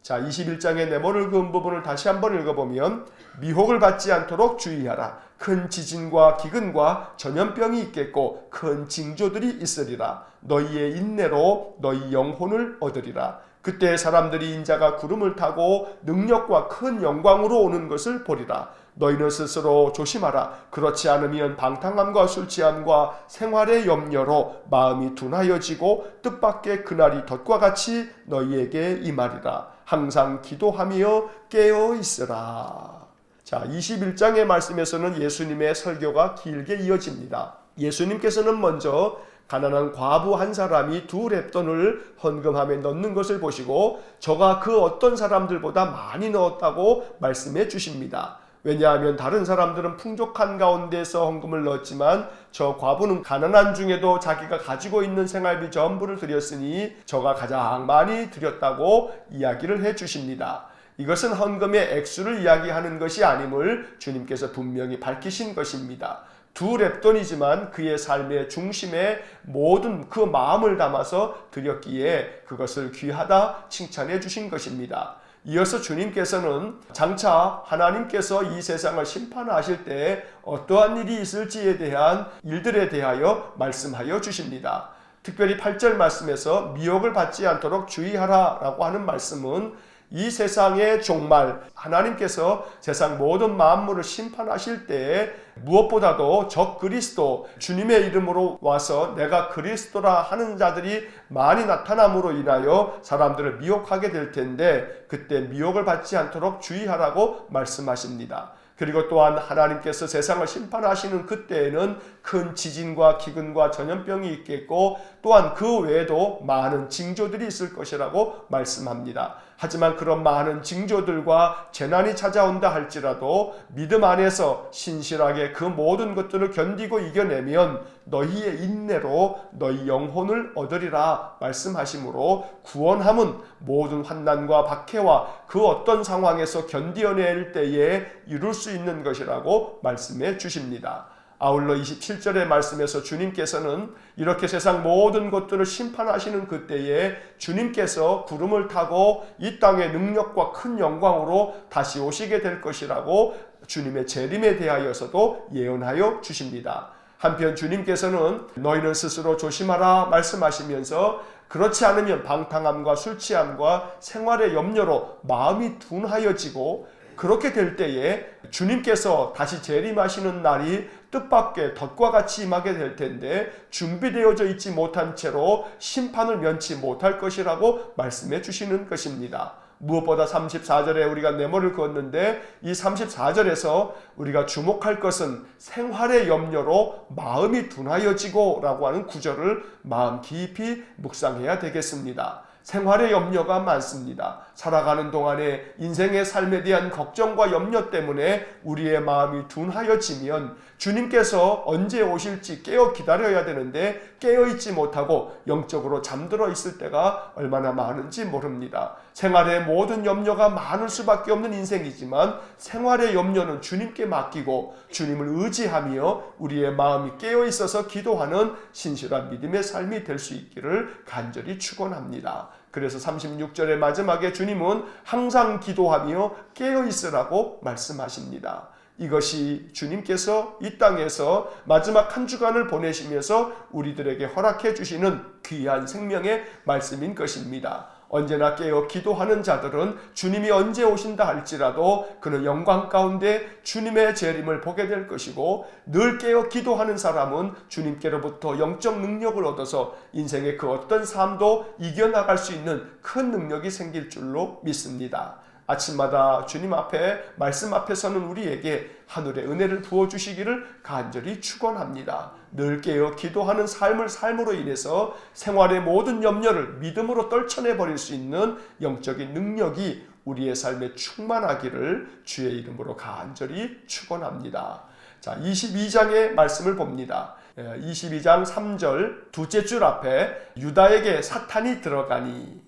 자, 21장의 네모를 그은 부분을 다시 한번 읽어보면 미혹을 받지 않도록 주의하라. 큰 지진과 기근과 전염병이 있겠고 큰 징조들이 있으리라. 너희의 인내로 너희 영혼을 얻으리라. 그때 사람들이 인자가 구름을 타고 능력과 큰 영광으로 오는 것을 보리라. 너희는 스스로 조심하라. 그렇지 않으면 방탕함과 술취함과 생활의 염려로 마음이 둔하여지고 뜻밖의 그날이 덫과 같이 너희에게 임하리라. 항상 기도하며 깨어 있으라. 자, 21장의 말씀에서는 예수님의 설교가 길게 이어집니다. 예수님께서는 먼저 가난한 과부 한 사람이 2렙돈을 헌금함에 넣는 것을 보시고 저가 그 어떤 사람들보다 많이 넣었다고 말씀해 주십니다. 왜냐하면 다른 사람들은 풍족한 가운데서 헌금을 넣었지만 저 과부는 가난한 중에도 자기가 가지고 있는 생활비 전부를 드렸으니 저가 가장 많이 드렸다고 이야기를 해 주십니다. 이것은 헌금의 액수를 이야기하는 것이 아님을 주님께서 분명히 밝히신 것입니다. 두 렙돈이지만 그의 삶의 중심에 모든 그 마음을 담아서 드렸기에 그것을 귀하다 칭찬해 주신 것입니다. 이어서 주님께서는 장차 하나님께서 이 세상을 심판하실 때 어떠한 일이 있을지에 대한 일들에 대하여 말씀하여 주십니다. 특별히 8절 말씀에서 미혹을 받지 않도록 주의하라라고 하는 말씀은 이 세상의 종말, 하나님께서 세상 모든 만물을 심판하실 때에 무엇보다도 적 그리스도, 주님의 이름으로 와서 내가 그리스도라 하는 자들이 많이 나타남으로 인하여 사람들을 미혹하게 될 텐데 그때 미혹을 받지 않도록 주의하라고 말씀하십니다. 그리고 또한 하나님께서 세상을 심판하시는 그때에는 큰 지진과 기근과 전염병이 있겠고 또한 그 외에도 많은 징조들이 있을 것이라고 말씀합니다. 하지만 그런 많은 징조들과 재난이 찾아온다 할지라도 믿음 안에서 신실하게 그 모든 것들을 견디고 이겨내면 너희의 인내로 너희 영혼을 얻으리라 말씀하시므로 구원함은 모든 환난과 박해와 그 어떤 상황에서 견디어낼 때에 이룰 수 있는 것이라고 말씀해 주십니다. 아울러 27절의 말씀에서 주님께서는 이렇게 세상 모든 것들을 심판하시는 그때에 주님께서 구름을 타고 이 땅의 능력과 큰 영광으로 다시 오시게 될 것이라고 주님의 재림에 대하여서도 예언하여 주십니다. 한편 주님께서는 너희는 스스로 조심하라 말씀하시면서 그렇지 않으면 방탕함과 술 취함과 생활의 염려로 마음이 둔하여지고 그렇게 될 때에 주님께서 다시 재림하시는 날이 뜻밖의 덫과 같이 임하게 될 텐데 준비되어져 있지 못한 채로 심판을 면치 못할 것이라고 말씀해 주시는 것입니다. 무엇보다 34절에 우리가 네모를 그었는데 이 34절에서 우리가 주목할 것은 생활의 염려로 마음이 둔하여지고 라고 하는 구절을 마음 깊이 묵상해야 되겠습니다. 생활의 염려가 많습니다. 살아가는 동안에 인생의 삶에 대한 걱정과 염려 때문에 우리의 마음이 둔하여지면 주님께서 언제 오실지 깨어 기다려야 되는데 깨어있지 못하고 영적으로 잠들어 있을 때가 얼마나 많은지 모릅니다. 생활의 모든 염려가 많을 수밖에 없는 인생이지만 생활의 염려는 주님께 맡기고 주님을 의지하며 우리의 마음이 깨어있어서 기도하는 신실한 믿음의 삶이 될 수 있기를 간절히 축원합니다. 그래서 36절의 마지막에 주님은 항상 기도하며 깨어있으라고 말씀하십니다. 이것이 주님께서 이 땅에서 마지막 한 주간을 보내시면서 우리들에게 허락해 주시는 귀한 생명의 말씀인 것입니다. 언제나 깨어 기도하는 자들은 주님이 언제 오신다 할지라도 그는 영광 가운데 주님의 재림을 보게 될 것이고 늘 깨어 기도하는 사람은 주님께로부터 영적 능력을 얻어서 인생의 그 어떤 삶도 이겨나갈 수 있는 큰 능력이 생길 줄로 믿습니다. 아침마다 주님 앞에 말씀 앞에 서는 우리에게 하늘의 은혜를 부어주시기를 간절히 축원합니다. 늘 깨어 기도하는 삶으로 인해서 생활의 모든 염려를 믿음으로 떨쳐내버릴 수 있는 영적인 능력이 우리의 삶에 충만하기를 주의 이름으로 간절히 축원합니다. 자, 22장의 말씀을 봅니다. 22장 3절 두째 줄 앞에 유다에게 사탄이 들어가니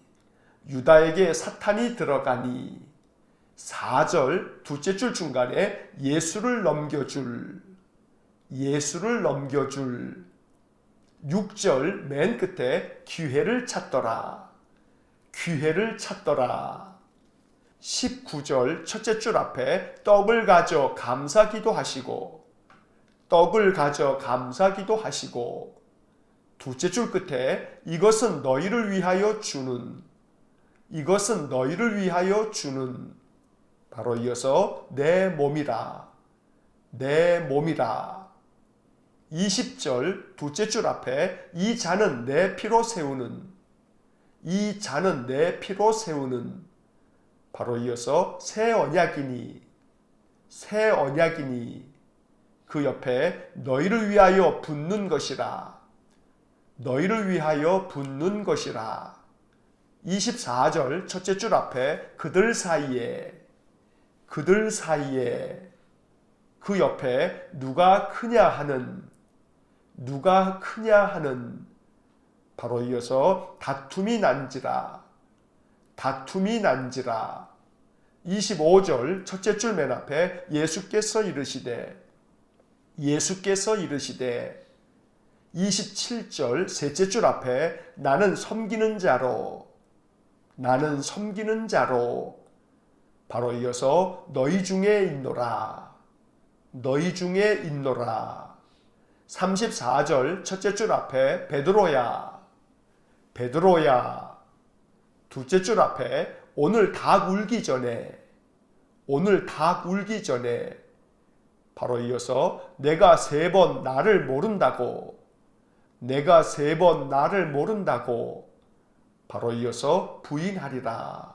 4절 두째 줄 중간에 예수를 넘겨줄 6절 맨 끝에 기회를 찾더라 19절 첫째 줄 앞에 떡을 가져 감사기도 하시고 두째 줄 끝에 이것은 너희를 위하여 주는 바로 이어서 내 몸이라 20절 두째 줄 앞에 이 잔은 내 피로 세우는 바로 이어서 새 언약이니 그 옆에 너희를 위하여 붓는 것이라 24절 첫째 줄 앞에 그들 사이에 그 옆에 누가 크냐 하는 바로 이어서 다툼이 난지라 25절 첫째 줄 맨 앞에 예수께서 이르시되 27절 셋째 줄 앞에 나는 섬기는 자로 바로 이어서 너희 중에 있노라 34절 첫째 줄 앞에 베드로야 둘째 줄 앞에 오늘 닭 울기 전에 바로 이어서 내가 3번 나를 모른다고 바로 이어서 부인하리라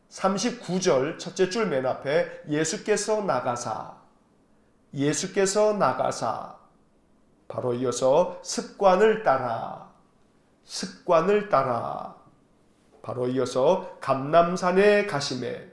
39절 첫째 줄 맨 앞에 예수께서 나가사 바로 이어서 습관을 따라 바로 이어서 감남산에 가심에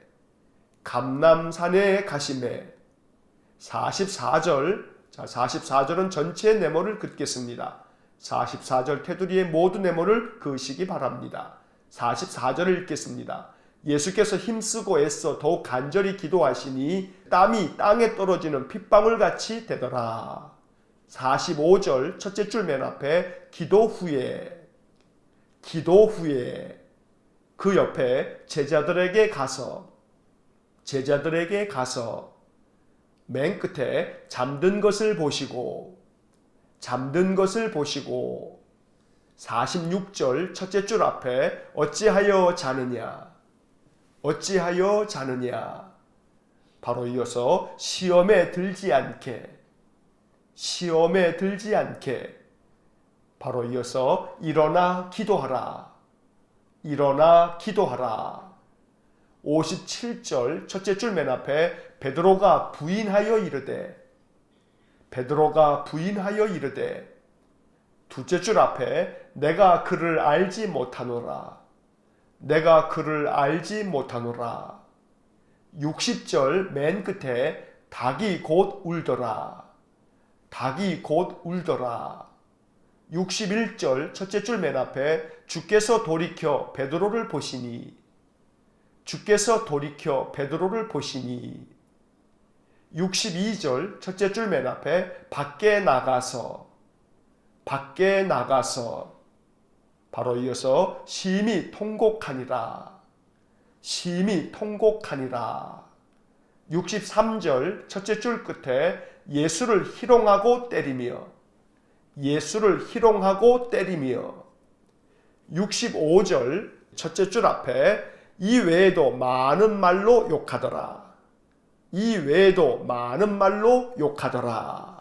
44절은 전체 네모를 긋겠습니다. 44절 테두리의 모든 네모를 그으시기 바랍니다. 44절을 읽겠습니다. 예수께서 힘쓰고 애써 더욱 간절히 기도하시니 땀이 땅에 떨어지는 핏방울같이 되더라. 45절 첫째 줄 맨 앞에 기도 후에 그 옆에 제자들에게 가서 맨 끝에 잠든 것을 보시고 46절 첫째 줄 앞에 어찌하여 자느냐 바로 이어서 시험에 들지 않게 바로 이어서 일어나 기도하라 57절 첫째 줄 맨 앞에 베드로가 부인하여 이르되 둘째 줄 앞에 내가 그를 알지 못하노라 60절 맨 끝에 닭이 곧 울더라 61절 첫째 줄 맨 앞에 주께서 돌이켜 베드로를 보시니 62절 첫째 줄 맨 앞에 밖에 나가서 바로 이어서 심히 통곡하니라 63절 첫째 줄 끝에 예수를 희롱하고 때리며 65절 첫째 줄 앞에 이 외에도 많은 말로 욕하더라.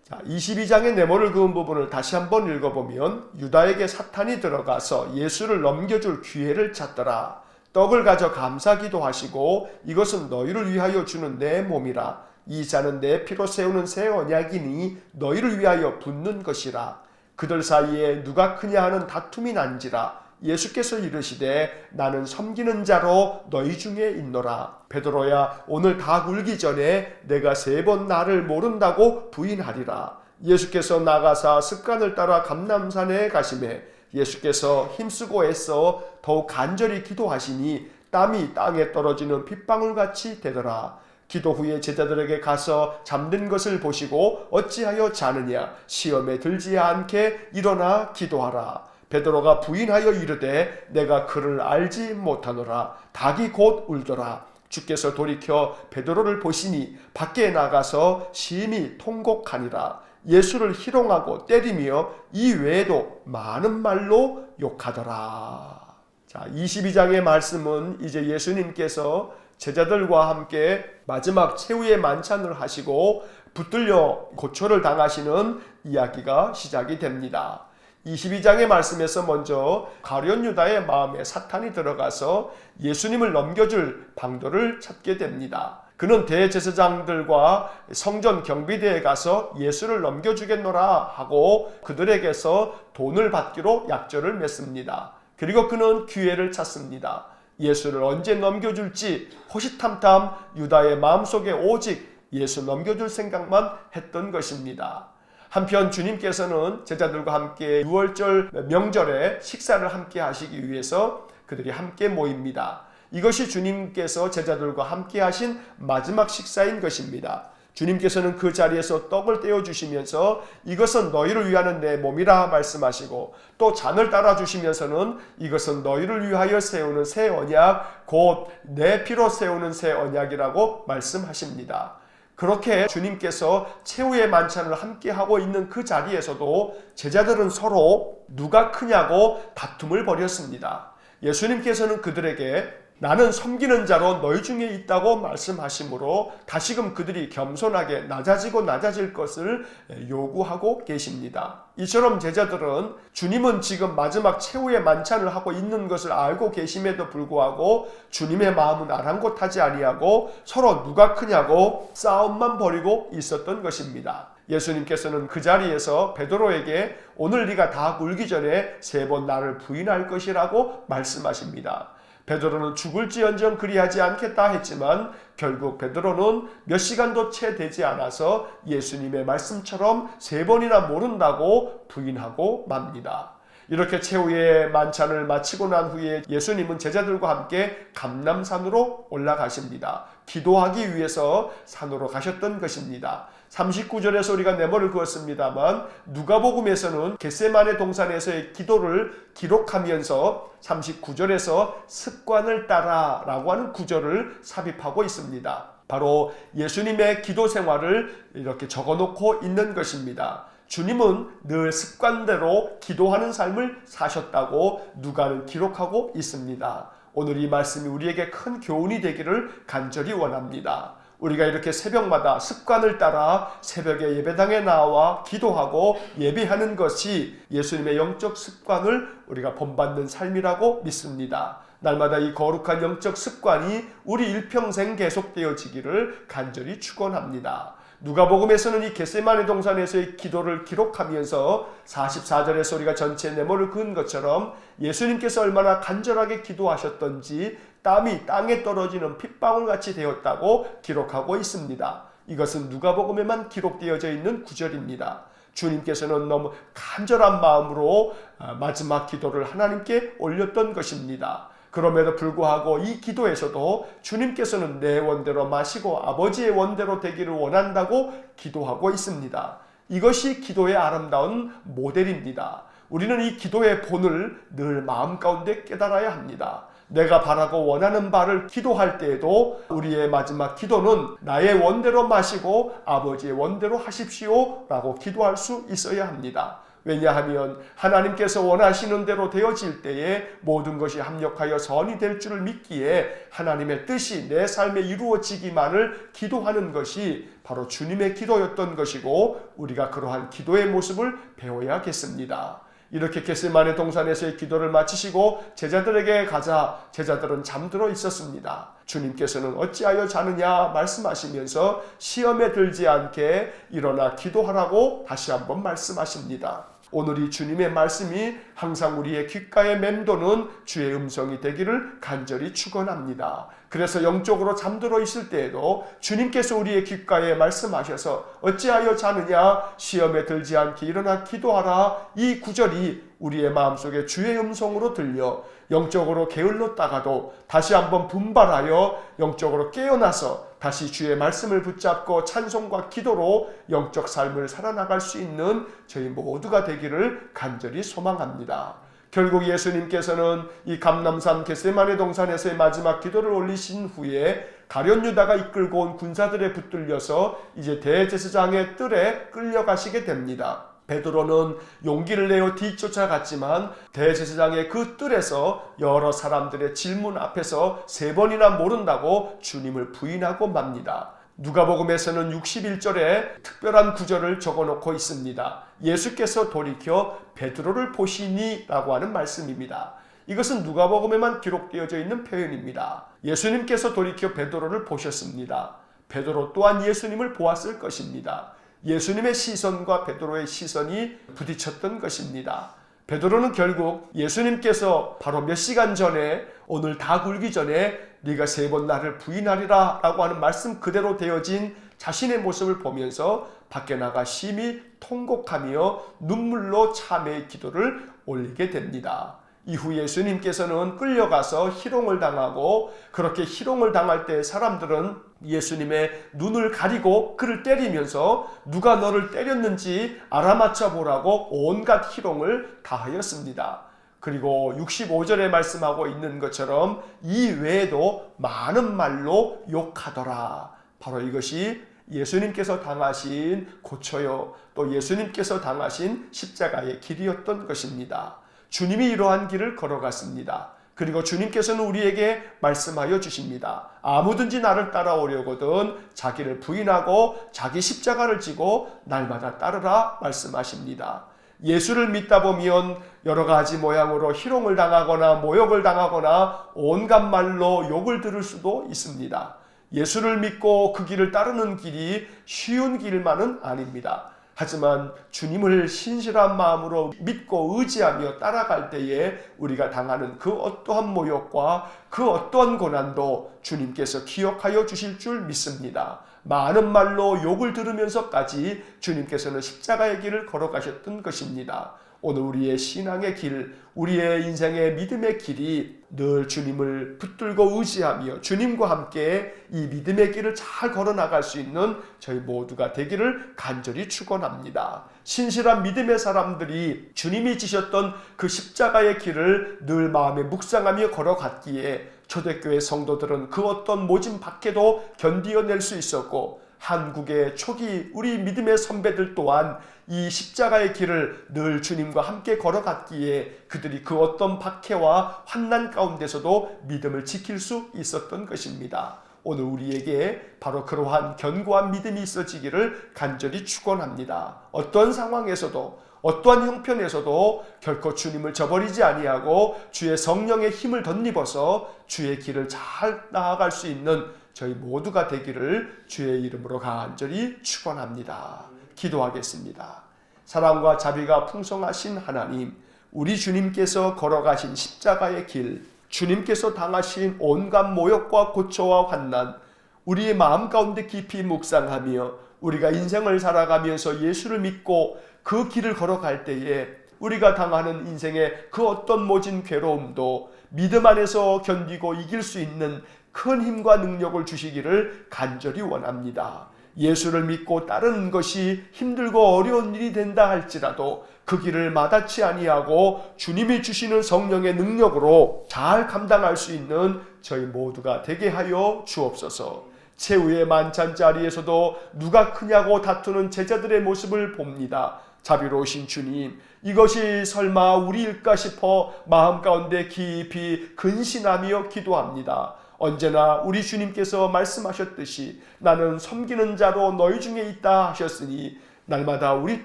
자, 22장의 네모를 그은 부분을 다시 한번 읽어보면 유다에게 사탄이 들어가서 예수를 넘겨줄 기회를 찾더라. 떡을 가져 감사기도 하시고 이것은 너희를 위하여 주는 내 몸이라. 이 잔은 내 피로 세우는 새 언약이니 너희를 위하여 붓는 것이라. 그들 사이에 누가 크냐 하는 다툼이 난지라. 예수께서 이르시되 나는 섬기는 자로 너희 중에 있노라. 베드로야 오늘 닭 울기 전에 내가 3번 나를 모른다고 부인하리라. 예수께서 나가사 습관을 따라 감람산에 가시매 예수께서 힘쓰고 애써 더욱 간절히 기도하시니 땀이 땅에 떨어지는 핏방울같이 되더라. 기도 후에 제자들에게 가서 잠든 것을 보시고 어찌하여 자느냐 시험에 들지 않게 일어나 기도하라. 베드로가 부인하여 이르되 내가 그를 알지 못하노라. 닭이 곧 울더라. 주께서 돌이켜 베드로를 보시니 밖에 나가서 심히 통곡하니라. 예수를 희롱하고 때리며 이 외에도 많은 말로 욕하더라. 자, 22장의 말씀은 이제 예수님께서 제자들과 함께 마지막 최후의 만찬을 하시고 붙들려 고초를 당하시는 이야기가 시작이 됩니다. 22장의 말씀에서 먼저 가룟 유다의 마음에 사탄이 들어가서 예수님을 넘겨줄 방도를 찾게 됩니다. 그는 대제사장들과 성전 경비대에 가서 예수를 넘겨주겠노라 하고 그들에게서 돈을 받기로 약조를 맺습니다. 그리고 그는 기회를 찾습니다. 예수를 언제 넘겨줄지 호시탐탐 유다의 마음속에 오직 예수 넘겨줄 생각만 했던 것입니다. 한편 주님께서는 제자들과 함께 6월절 명절에 식사를 함께 하시기 위해서 그들이 함께 모입니다. 이것이 주님께서 제자들과 함께 하신 마지막 식사인 것입니다. 주님께서는 그 자리에서 떡을 떼어주시면서 이것은 너희를 위하는 내 몸이라 말씀하시고 또 잔을 따라주시면서는 이것은 너희를 위하여 세우는 새 언약 곧 내 피로 세우는 새 언약이라고 말씀하십니다. 그렇게 주님께서 최후의 만찬을 함께 하고 있는 그 자리에서도 제자들은 서로 누가 크냐고 다툼을 벌였습니다. 예수님께서는 그들에게 나는 섬기는 자로 너희 중에 있다고 말씀하시므로 다시금 그들이 겸손하게 낮아지고 낮아질 것을 요구하고 계십니다. 이처럼 제자들은 주님은 지금 마지막 최후의 만찬을 하고 있는 것을 알고 계심에도 불구하고 주님의 마음은 아랑곳하지 아니하고 서로 누가 크냐고 싸움만 벌이고 있었던 것입니다. 예수님께서는 그 자리에서 베드로에게 오늘 네가 다 굴기 전에 3번 나를 부인할 것이라고 말씀하십니다. 베드로는 죽을지언정 그리하지 않겠다 했지만 결국 베드로는 몇 시간도 채 되지 않아서 예수님의 말씀처럼 3번이나 모른다고 부인하고 맙니다. 이렇게 최후의 만찬을 마치고 난 후에 예수님은 제자들과 함께 감람산으로 올라가십니다. 기도하기 위해서 산으로 가셨던 것입니다. 39절에서 우리가 네모를 그었습니다만 누가복음에서는 겟세마네 동산에서의 기도를 기록하면서 39절에서 습관을 따라 라고 하는 구절을 삽입하고 있습니다. 바로 예수님의 기도 생활을 이렇게 적어놓고 있는 것입니다. 주님은 늘 습관대로 기도하는 삶을 사셨다고 누가는 기록하고 있습니다. 오늘 이 말씀이 우리에게 큰 교훈이 되기를 간절히 원합니다. 우리가 이렇게 새벽마다 습관을 따라 새벽에 예배당에 나와 기도하고 예배하는 것이 예수님의 영적 습관을 우리가 본받는 삶이라고 믿습니다. 날마다 이 거룩한 영적 습관이 우리 일평생 계속되어지기를 간절히 축원합니다. 누가복음에서는 이 겟세마네 동산에서의 기도를 기록하면서 44절에서 우리가 전체 네모를 그은 것처럼 예수님께서 얼마나 간절하게 기도하셨던지 땀이 땅에 떨어지는 핏방울같이 되었다고 기록하고 있습니다. 이것은 누가복음에만 기록되어져 있는 구절입니다. 주님께서는 너무 간절한 마음으로 마지막 기도를 하나님께 올렸던 것입니다. 그럼에도 불구하고 이 기도에서도 주님께서는 내 원대로 마시고 아버지의 원대로 되기를 원한다고 기도하고 있습니다. 이것이 기도의 아름다운 모델입니다. 우리는 이 기도의 본을 늘 마음 가운데 깨달아야 합니다. 내가 바라고 원하는 바를 기도할 때에도 우리의 마지막 기도는 나의 원대로 마시고 아버지의 원대로 하십시오 라고 기도할 수 있어야 합니다. 왜냐하면 하나님께서 원하시는 대로 되어질 때에 모든 것이 합력하여 선이 될 줄을 믿기에 하나님의 뜻이 내 삶에 이루어지기만을 기도하는 것이 바로 주님의 기도였던 것이고 우리가 그러한 기도의 모습을 배워야겠습니다. 이렇게 겟세마네 동산에서의 기도를 마치시고 제자들에게 가자 제자들은 잠들어 있었습니다. 주님께서는 어찌하여 자느냐 말씀하시면서 시험에 들지 않게 일어나 기도하라고 다시 한번 말씀하십니다. 오늘 이 주님의 말씀이 항상 우리의 귓가에 맴도는 주의 음성이 되기를 간절히 축원합니다. 그래서 영적으로 잠들어 있을 때에도 주님께서 우리의 귓가에 말씀하셔서 어찌하여 자느냐 시험에 들지 않게 일어나 기도하라 이 구절이 우리의 마음속에 주의 음성으로 들려 영적으로 게을렀다가도 다시 한번 분발하여 영적으로 깨어나서 다시 주의 말씀을 붙잡고 찬송과 기도로 영적 삶을 살아나갈 수 있는 저희 모두가 되기를 간절히 소망합니다. 결국 예수님께서는 이 감람산 겟세마네 동산에서의 마지막 기도를 올리신 후에 가룟 유다가 이끌고 온 군사들에 붙들려서 이제 대제사장의 뜰에 끌려가시게 됩니다. 베드로는 용기를 내어 뒤쫓아갔지만 대제사장의 그 뜰에서 여러 사람들의 질문 앞에서 3번이나 모른다고 주님을 부인하고 맙니다. 누가복음에서는 61절에 특별한 구절을 적어놓고 있습니다. 예수께서 돌이켜 베드로를 보시니 라고 하는 말씀입니다. 이것은 누가복음에만 기록되어져 있는 표현입니다. 예수님께서 돌이켜 베드로를 보셨습니다. 베드로 또한 예수님을 보았을 것입니다. 예수님의 시선과 베드로의 시선이 부딪혔던 것입니다. 베드로는 결국 예수님께서 바로 몇 시간 전에 오늘 다 굴기 전에 네가 3번 나를 부인하리라 라고 하는 말씀 그대로 되어진 자신의 모습을 보면서 밖에 나가 심히 통곡하며 눈물로 참회의 기도를 올리게 됩니다. 이후 예수님께서는 끌려가서 희롱을 당하고 그렇게 희롱을 당할 때 사람들은 예수님의 눈을 가리고 그를 때리면서 누가 너를 때렸는지 알아맞혀 보라고 온갖 희롱을 다하였습니다. 그리고 65절에 말씀하고 있는 것처럼 이 외에도 많은 말로 욕하더라. 바로 이것이 예수님께서 당하신 고초요 또 예수님께서 당하신 십자가의 길이었던 것입니다. 주님이 이러한 길을 걸어갔습니다. 그리고 주님께서는 우리에게 말씀하여 주십니다. 아무든지 나를 따라오려거든 자기를 부인하고 자기 십자가를 지고 날마다 따르라 말씀하십니다. 예수를 믿다 보면 여러 가지 모양으로 희롱을 당하거나 모욕을 당하거나 온갖 말로 욕을 들을 수도 있습니다. 예수를 믿고 그 길을 따르는 길이 쉬운 길만은 아닙니다. 하지만 주님을 신실한 마음으로 믿고 의지하며 따라갈 때에 우리가 당하는 그 어떠한 모욕과 그 어떠한 고난도 주님께서 기억하여 주실 줄 믿습니다. 많은 말로 욕을 들으면서까지 주님께서는 십자가의 길을 걸어가셨던 것입니다. 오늘 우리의 신앙의 길, 우리의 인생의 믿음의 길이 늘 주님을 붙들고 의지하며 주님과 함께 이 믿음의 길을 잘 걸어나갈 수 있는 저희 모두가 되기를 간절히 축원합니다. 신실한 믿음의 사람들이 주님이 지셨던 그 십자가의 길을 늘 마음에 묵상하며 걸어갔기에 초대교회 성도들은 그 어떤 모진 박해도 견디어낼 수 있었고 한국의 초기 우리 믿음의 선배들 또한 이 십자가의 길을 늘 주님과 함께 걸어갔기에 그들이 그 어떤 박해와 환난 가운데서도 믿음을 지킬 수 있었던 것입니다. 오늘 우리에게 바로 그러한 견고한 믿음이 있어지기를 간절히 축원합니다. 어떤 상황에서도 어떠한 형편에서도 결코 주님을 저버리지 아니하고 주의 성령의 힘을 덧입어서 주의 길을 잘 나아갈 수 있는 저희 모두가 되기를 주의 이름으로 간절히 축원합니다. 기도하겠습니다. 사랑과 자비가 풍성하신 하나님, 우리 주님께서 걸어가신 십자가의 길, 주님께서 당하신 온갖 모욕과 고초와 환난, 우리의 마음 가운데 깊이 묵상하며 우리가 인생을 살아가면서 예수를 믿고 그 길을 걸어갈 때에 우리가 당하는 인생의 그 어떤 모진 괴로움도 믿음 안에서 견디고 이길 수 있는 큰 힘과 능력을 주시기를 간절히 원합니다. 예수를 믿고 따르는 것이 힘들고 어려운 일이 된다 할지라도 그 길을 마다치 아니하고 주님이 주시는 성령의 능력으로 잘 감당할 수 있는 저희 모두가 되게 하여 주옵소서. 최후의 만찬 자리에서도 누가 크냐고 다투는 제자들의 모습을 봅니다. 자비로우신 주님, 이것이 설마 우리일까 싶어 마음 가운데 깊이 근신하며 기도합니다. 언제나 우리 주님께서 말씀하셨듯이 나는 섬기는 자로 너희 중에 있다 하셨으니 날마다 우리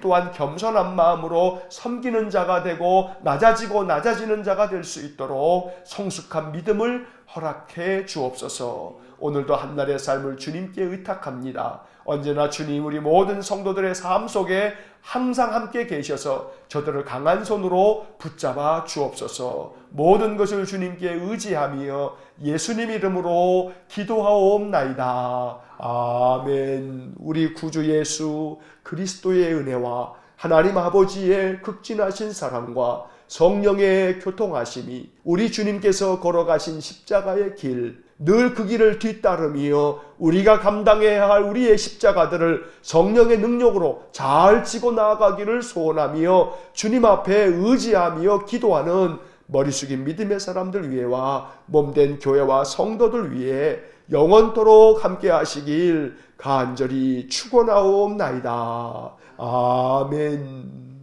또한 겸손한 마음으로 섬기는 자가 되고 낮아지고 낮아지는 자가 될 수 있도록 성숙한 믿음을 허락해 주옵소서. 오늘도 한날의 삶을 주님께 의탁합니다. 언제나 주님 우리 모든 성도들의 삶 속에 항상 함께 계셔서 저들을 강한 손으로 붙잡아 주옵소서. 모든 것을 주님께 의지하며 예수님 이름으로 기도하옵나이다. 아멘. 우리 구주 예수 그리스도의 은혜와 하나님 아버지의 극진하신 사랑과 성령의 교통하심이 우리 주님께서 걸어가신 십자가의 길, 늘 그 길을 뒤따르며 우리가 감당해야 할 우리의 십자가들을 성령의 능력으로 잘 지고 나아가기를 소원하며 주님 앞에 의지하며 기도하는 머리 숙인 믿음의 사람들 위해와 몸된 교회와 성도들 위해 영원토록 함께 하시길 간절히 축원하옵나이다. 아멘.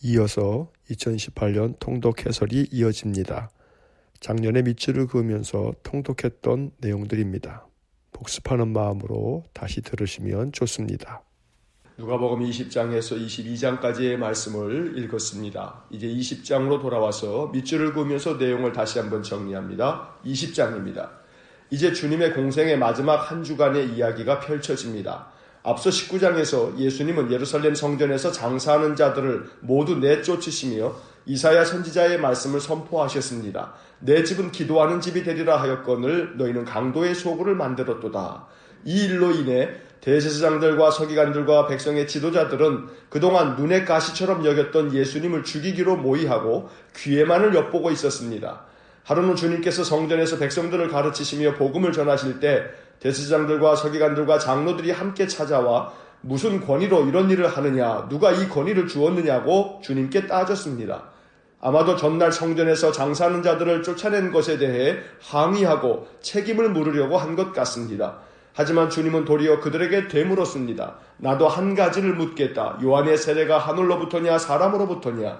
이어서 2018년 통독 해설이 이어집니다. 작년에 밑줄을 그으면서 통독했던 내용들입니다. 복습하는 마음으로 다시 들으시면 좋습니다. 누가복음 20장에서 22장까지의 말씀을 읽었습니다. 이제 20장으로 돌아와서 밑줄을 그으면서 내용을 다시 한번 정리합니다. 20장입니다. 이제 주님의 공생의 마지막 한 주간의 이야기가 펼쳐집니다. 앞서 19장에서 예수님은 예루살렘 성전에서 장사하는 자들을 모두 내쫓으시며 이사야 선지자의 말씀을 선포하셨습니다. 내 집은 기도하는 집이 되리라 하였거늘 너희는 강도의 소굴을 만들었도다. 이 일로 인해 대제사장들과 서기관들과 백성의 지도자들은 그동안 눈의 가시처럼 여겼던 예수님을 죽이기로 모의하고 귀에만을 엿보고 있었습니다. 하루는 주님께서 성전에서 백성들을 가르치시며 복음을 전하실 때 대제사장들과 서기관들과 장로들이 함께 찾아와 무슨 권위로 이런 일을 하느냐, 누가 이 권위를 주었느냐고 주님께 따졌습니다. 아마도 전날 성전에서 장사하는 자들을 쫓아낸 것에 대해 항의하고 책임을 물으려고 한 것 같습니다. 하지만 주님은 도리어 그들에게 되물었습니다. 나도 한 가지를 묻겠다. 요한의 세례가 하늘로부터냐 사람으로부터냐?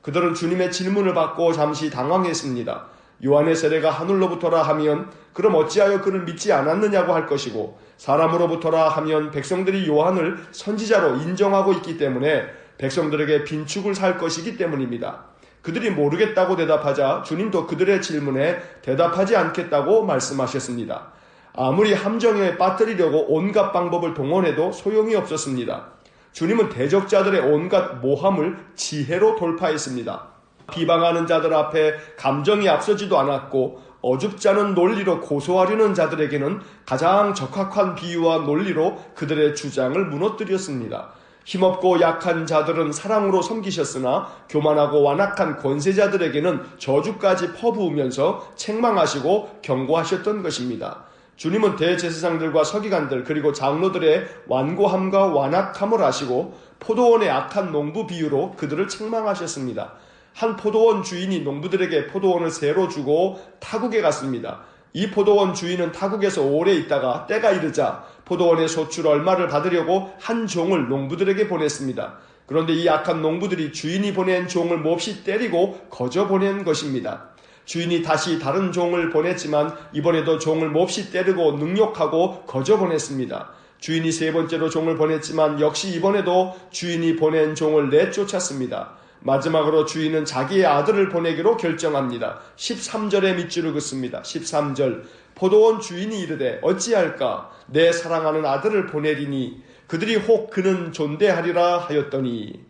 그들은 주님의 질문을 받고 잠시 당황했습니다. 요한의 세례가 하늘로부터라 하면 그럼 어찌하여 그를 믿지 않았느냐고 할 것이고, 사람으로부터라 하면 백성들이 요한을 선지자로 인정하고 있기 때문에 백성들에게 빈축을 살 것이기 때문입니다. 그들이 모르겠다고 대답하자 주님도 그들의 질문에 대답하지 않겠다고 말씀하셨습니다. 아무리 함정에 빠뜨리려고 온갖 방법을 동원해도 소용이 없었습니다. 주님은 대적자들의 온갖 모함을 지혜로 돌파했습니다. 비방하는 자들 앞에 감정이 앞서지도 않았고, 어줍지 않은 논리로 고소하려는 자들에게는 가장 적합한 비유와 논리로 그들의 주장을 무너뜨렸습니다. 힘없고 약한 자들은 사랑으로 섬기셨으나 교만하고 완악한 권세자들에게는 저주까지 퍼부으면서 책망하시고 경고하셨던 것입니다. 주님은 대제사장들과 서기관들 그리고 장로들의 완고함과 완악함을 아시고 포도원의 악한 농부 비유로 그들을 책망하셨습니다. 한 포도원 주인이 농부들에게 포도원을 새로 주고 타국에 갔습니다. 이 포도원 주인은 타국에서 오래 있다가 때가 이르자 포도원의 소출 얼마를 받으려고 한 종을 농부들에게 보냈습니다. 그런데 이 악한 농부들이 주인이 보낸 종을 몹시 때리고 거저 보낸 것입니다. 주인이 다시 다른 종을 보냈지만 이번에도 종을 몹시 때리고 능욕하고 거저 보냈습니다. 주인이 세 번째로 종을 보냈지만 역시 이번에도 주인이 보낸 종을 내쫓았습니다. 마지막으로 주인은 자기의 아들을 보내기로 결정합니다. 13절에 밑줄을 긋습니다. 13절 포도원 주인이 이르되 어찌할까 내 사랑하는 아들을 보내리니 그들이 혹 그는 존대하리라 하였더니,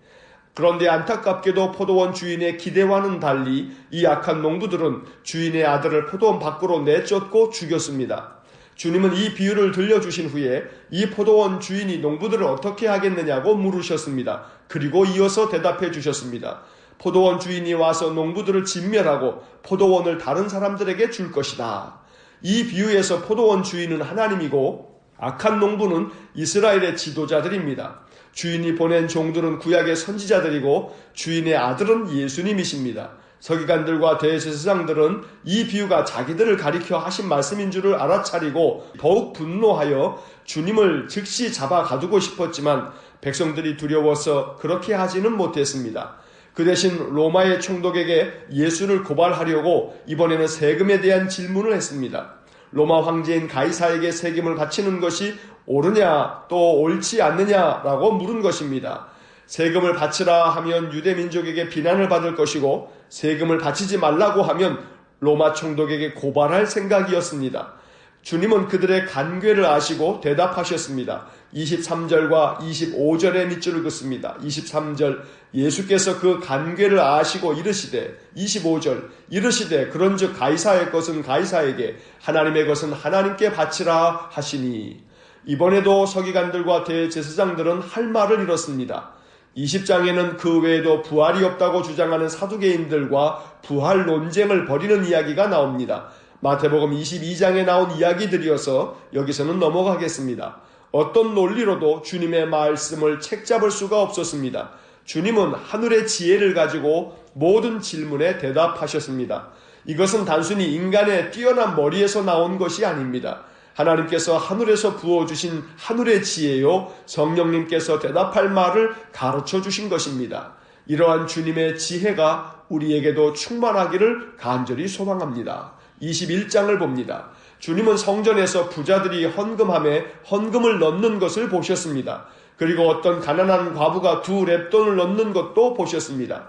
그런데 안타깝게도 포도원 주인의 기대와는 달리 이 악한 농부들은 주인의 아들을 포도원 밖으로 내쫓고 죽였습니다. 주님은 이 비유를 들려주신 후에 이 포도원 주인이 농부들을 어떻게 하겠느냐고 물으셨습니다. 그리고 이어서 대답해 주셨습니다. 포도원 주인이 와서 농부들을 진멸하고 포도원을 다른 사람들에게 줄 것이다. 이 비유에서 포도원 주인은 하나님이고 악한 농부는 이스라엘의 지도자들입니다. 주인이 보낸 종들은 구약의 선지자들이고 주인의 아들은 예수님이십니다. 서기관들과 대제사장들은 이 비유가 자기들을 가리켜 하신 말씀인 줄을 알아차리고 더욱 분노하여 주님을 즉시 잡아 가두고 싶었지만 백성들이 두려워서 그렇게 하지는 못했습니다. 그 대신 로마의 총독에게 예수를 고발하려고 이번에는 세금에 대한 질문을 했습니다. 로마 황제인 가이사에게 세금을 바치는 것이 옳으냐 또 옳지 않느냐라고 물은 것입니다. 세금을 바치라 하면 유대 민족에게 비난을 받을 것이고 세금을 바치지 말라고 하면 로마 총독에게 고발할 생각이었습니다. 주님은 그들의 간괴를 아시고 대답하셨습니다. 23절과 25절의 밑줄을 긋습니다. 23절 예수께서 그 간괴를 아시고 이르시되, 25절 이르시되 그런즉 가이사의 것은 가이사에게 하나님의 것은 하나님께 바치라 하시니. 이번에도 서기관들과 대제사장들은 할 말을 잃었습니다. 20장에는 그 외에도 부활이 없다고 주장하는 사두개인들과 부활 논쟁을 벌이는 이야기가 나옵니다. 마태복음 22장에 나온 이야기들이어서 여기서는 넘어가겠습니다. 어떤 논리로도 주님의 말씀을 책잡을 수가 없었습니다. 주님은 하늘의 지혜를 가지고 모든 질문에 대답하셨습니다. 이것은 단순히 인간의 뛰어난 머리에서 나온 것이 아닙니다. 하나님께서 하늘에서 부어주신 하늘의 지혜요, 성령님께서 대답할 말을 가르쳐 주신 것입니다. 이러한 주님의 지혜가 우리에게도 충만하기를 간절히 소망합니다. 21장을 봅니다. 주님은 성전에서 부자들이 헌금함에 헌금을 넣는 것을 보셨습니다. 그리고 어떤 가난한 과부가 2렙돈을 넣는 것도 보셨습니다.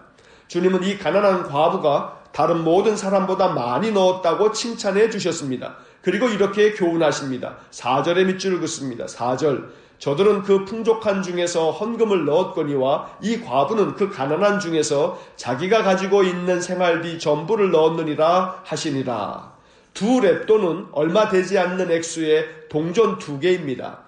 주님은 이 가난한 과부가 다른 모든 사람보다 많이 넣었다고 칭찬해 주셨습니다. 그리고 이렇게 교훈하십니다. 4절의 밑줄을 긋습니다. 4절 저들은 그 풍족한 중에서 헌금을 넣었거니와 이 과부는 그 가난한 중에서 자기가 가지고 있는 생활비 전부를 넣었느니라 하시니라. 2렙돈은 얼마 되지 않는 액수의 동전 2개입니다.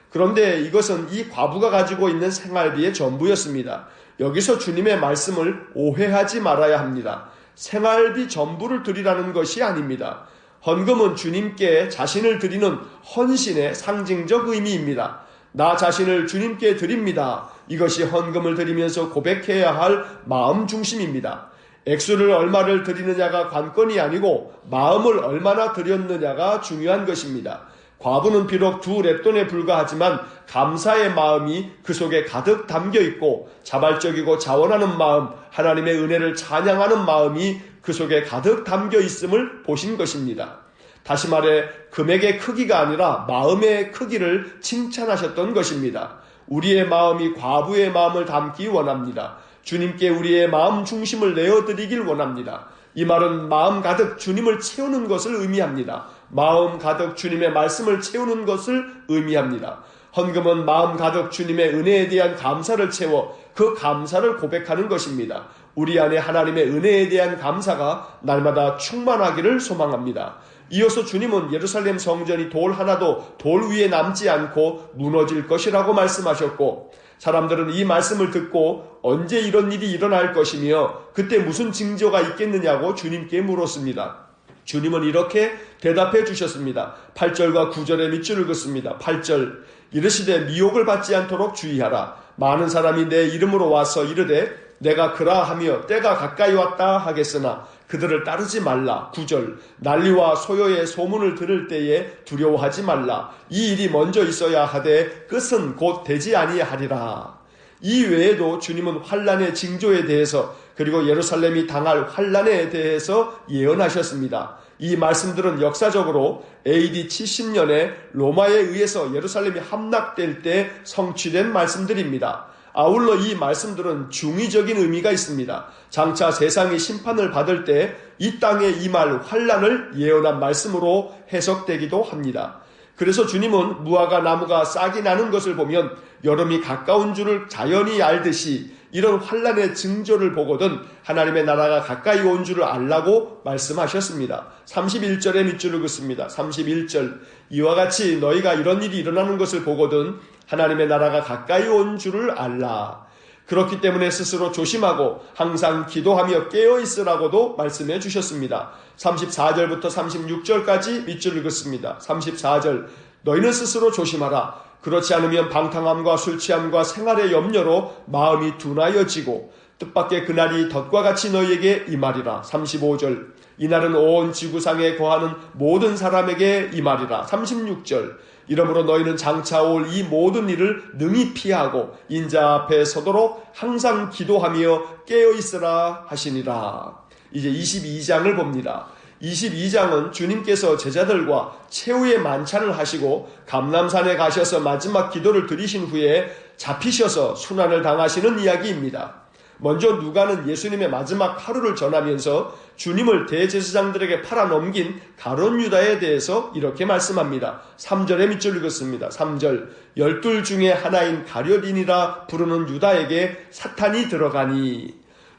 그런데 이것은 이 과부가 가지고 있는 생활비의 전부였습니다. 여기서 주님의 말씀을 오해하지 말아야 합니다. 생활비 전부를 드리라는 것이 아닙니다. 헌금은 주님께 자신을 드리는 헌신의 상징적 의미입니다. 나 자신을 주님께 드립니다. 이것이 헌금을 드리면서 고백해야 할 마음 중심입니다. 액수를 얼마를 드리느냐가 관건이 아니고 마음을 얼마나 드렸느냐가 중요한 것입니다. 과부는 비록 2렙돈에 불과하지만 감사의 마음이 그 속에 가득 담겨 있고 자발적이고 자원하는 마음, 하나님의 은혜를 찬양하는 마음이 그 속에 가득 담겨 있음을 보신 것입니다. 다시 말해 금액의 크기가 아니라 마음의 크기를 칭찬하셨던 것입니다. 우리의 마음이 과부의 마음을 담기 원합니다. 주님께 우리의 마음 중심을 내어드리길 원합니다. 이 말은 마음 가득 주님을 채우는 것을 의미합니다. 마음 가득 주님의 말씀을 채우는 것을 의미합니다. 헌금은 마음 가득 주님의 은혜에 대한 감사를 채워 그 감사를 고백하는 것입니다. 우리 안에 하나님의 은혜에 대한 감사가 날마다 충만하기를 소망합니다. 이어서 주님은 예루살렘 성전이 돌 하나도 돌 위에 남지 않고 무너질 것이라고 말씀하셨고, 사람들은 이 말씀을 듣고 언제 이런 일이 일어날 것이며 그때 무슨 징조가 있겠느냐고 주님께 물었습니다. 주님은 이렇게 대답해 주셨습니다. 8절과 9절의 밑줄을 긋습니다. 8절, 이르시되 미혹을 받지 않도록 주의하라. 많은 사람이 내 이름으로 와서 이르되 내가 그라 하며 때가 가까이 왔다 하겠으나 그들을 따르지 말라. 9절, 난리와 소요의 소문을 들을 때에 두려워하지 말라. 이 일이 먼저 있어야 하되 끝은 곧 되지 아니하리라. 이 외에도 주님은 환란의 징조에 대해서 그리고 예루살렘이 당할 환란에 대해서 예언하셨습니다. 이 말씀들은 역사적으로 AD 70년에 로마에 의해서 예루살렘이 함락될 때 성취된 말씀들입니다. 아울러 이 말씀들은 중의적인 의미가 있습니다. 장차 세상이 심판을 받을 때 이 땅에 임할 환란을 예언한 말씀으로 해석되기도 합니다. 그래서 주님은 무화과 나무가 싹이 나는 것을 보면 여름이 가까운 줄을 자연히 알듯이 이런 환란의 징조를 보거든 하나님의 나라가 가까이 온 줄을 알라고 말씀하셨습니다. 31절의 밑줄을 긋습니다. 31절, 이와 같이 너희가 이런 일이 일어나는 것을 보거든 하나님의 나라가 가까이 온 줄을 알라. 그렇기 때문에 스스로 조심하고 항상 기도하며 깨어있으라고도 말씀해 주셨습니다. 34절부터 36절까지 밑줄을 긋습니다. 34절, 너희는 스스로 조심하라. 그렇지 않으면 방탕함과 술취함과 생활의 염려로 마음이 둔하여지고 뜻밖의 그날이 덫과 같이 너희에게 임하리라. 35절, 이날은 온 지구상에 거하는 모든 사람에게 임하리라. 36절, 이러므로 너희는 장차 올 이 모든 일을 능히 피하고 인자 앞에 서도록 항상 기도하며 깨어있으라 하시니라. 이제 22장을 봅니다. 22장은 주님께서 제자들과 최후의 만찬을 하시고 감람산에 가셔서 마지막 기도를 드리신 후에 잡히셔서 순환을 당하시는 이야기입니다. 먼저 누가는 예수님의 마지막 하루를 전하면서 주님을 대제사장들에게 팔아넘긴 가룟 유다에 대해서 이렇게 말씀합니다. 3절의 밑줄을 긋습니다. 3절, 12 중에 하나인 가룟이니라 부르는 유다에게 사탄이 들어가니,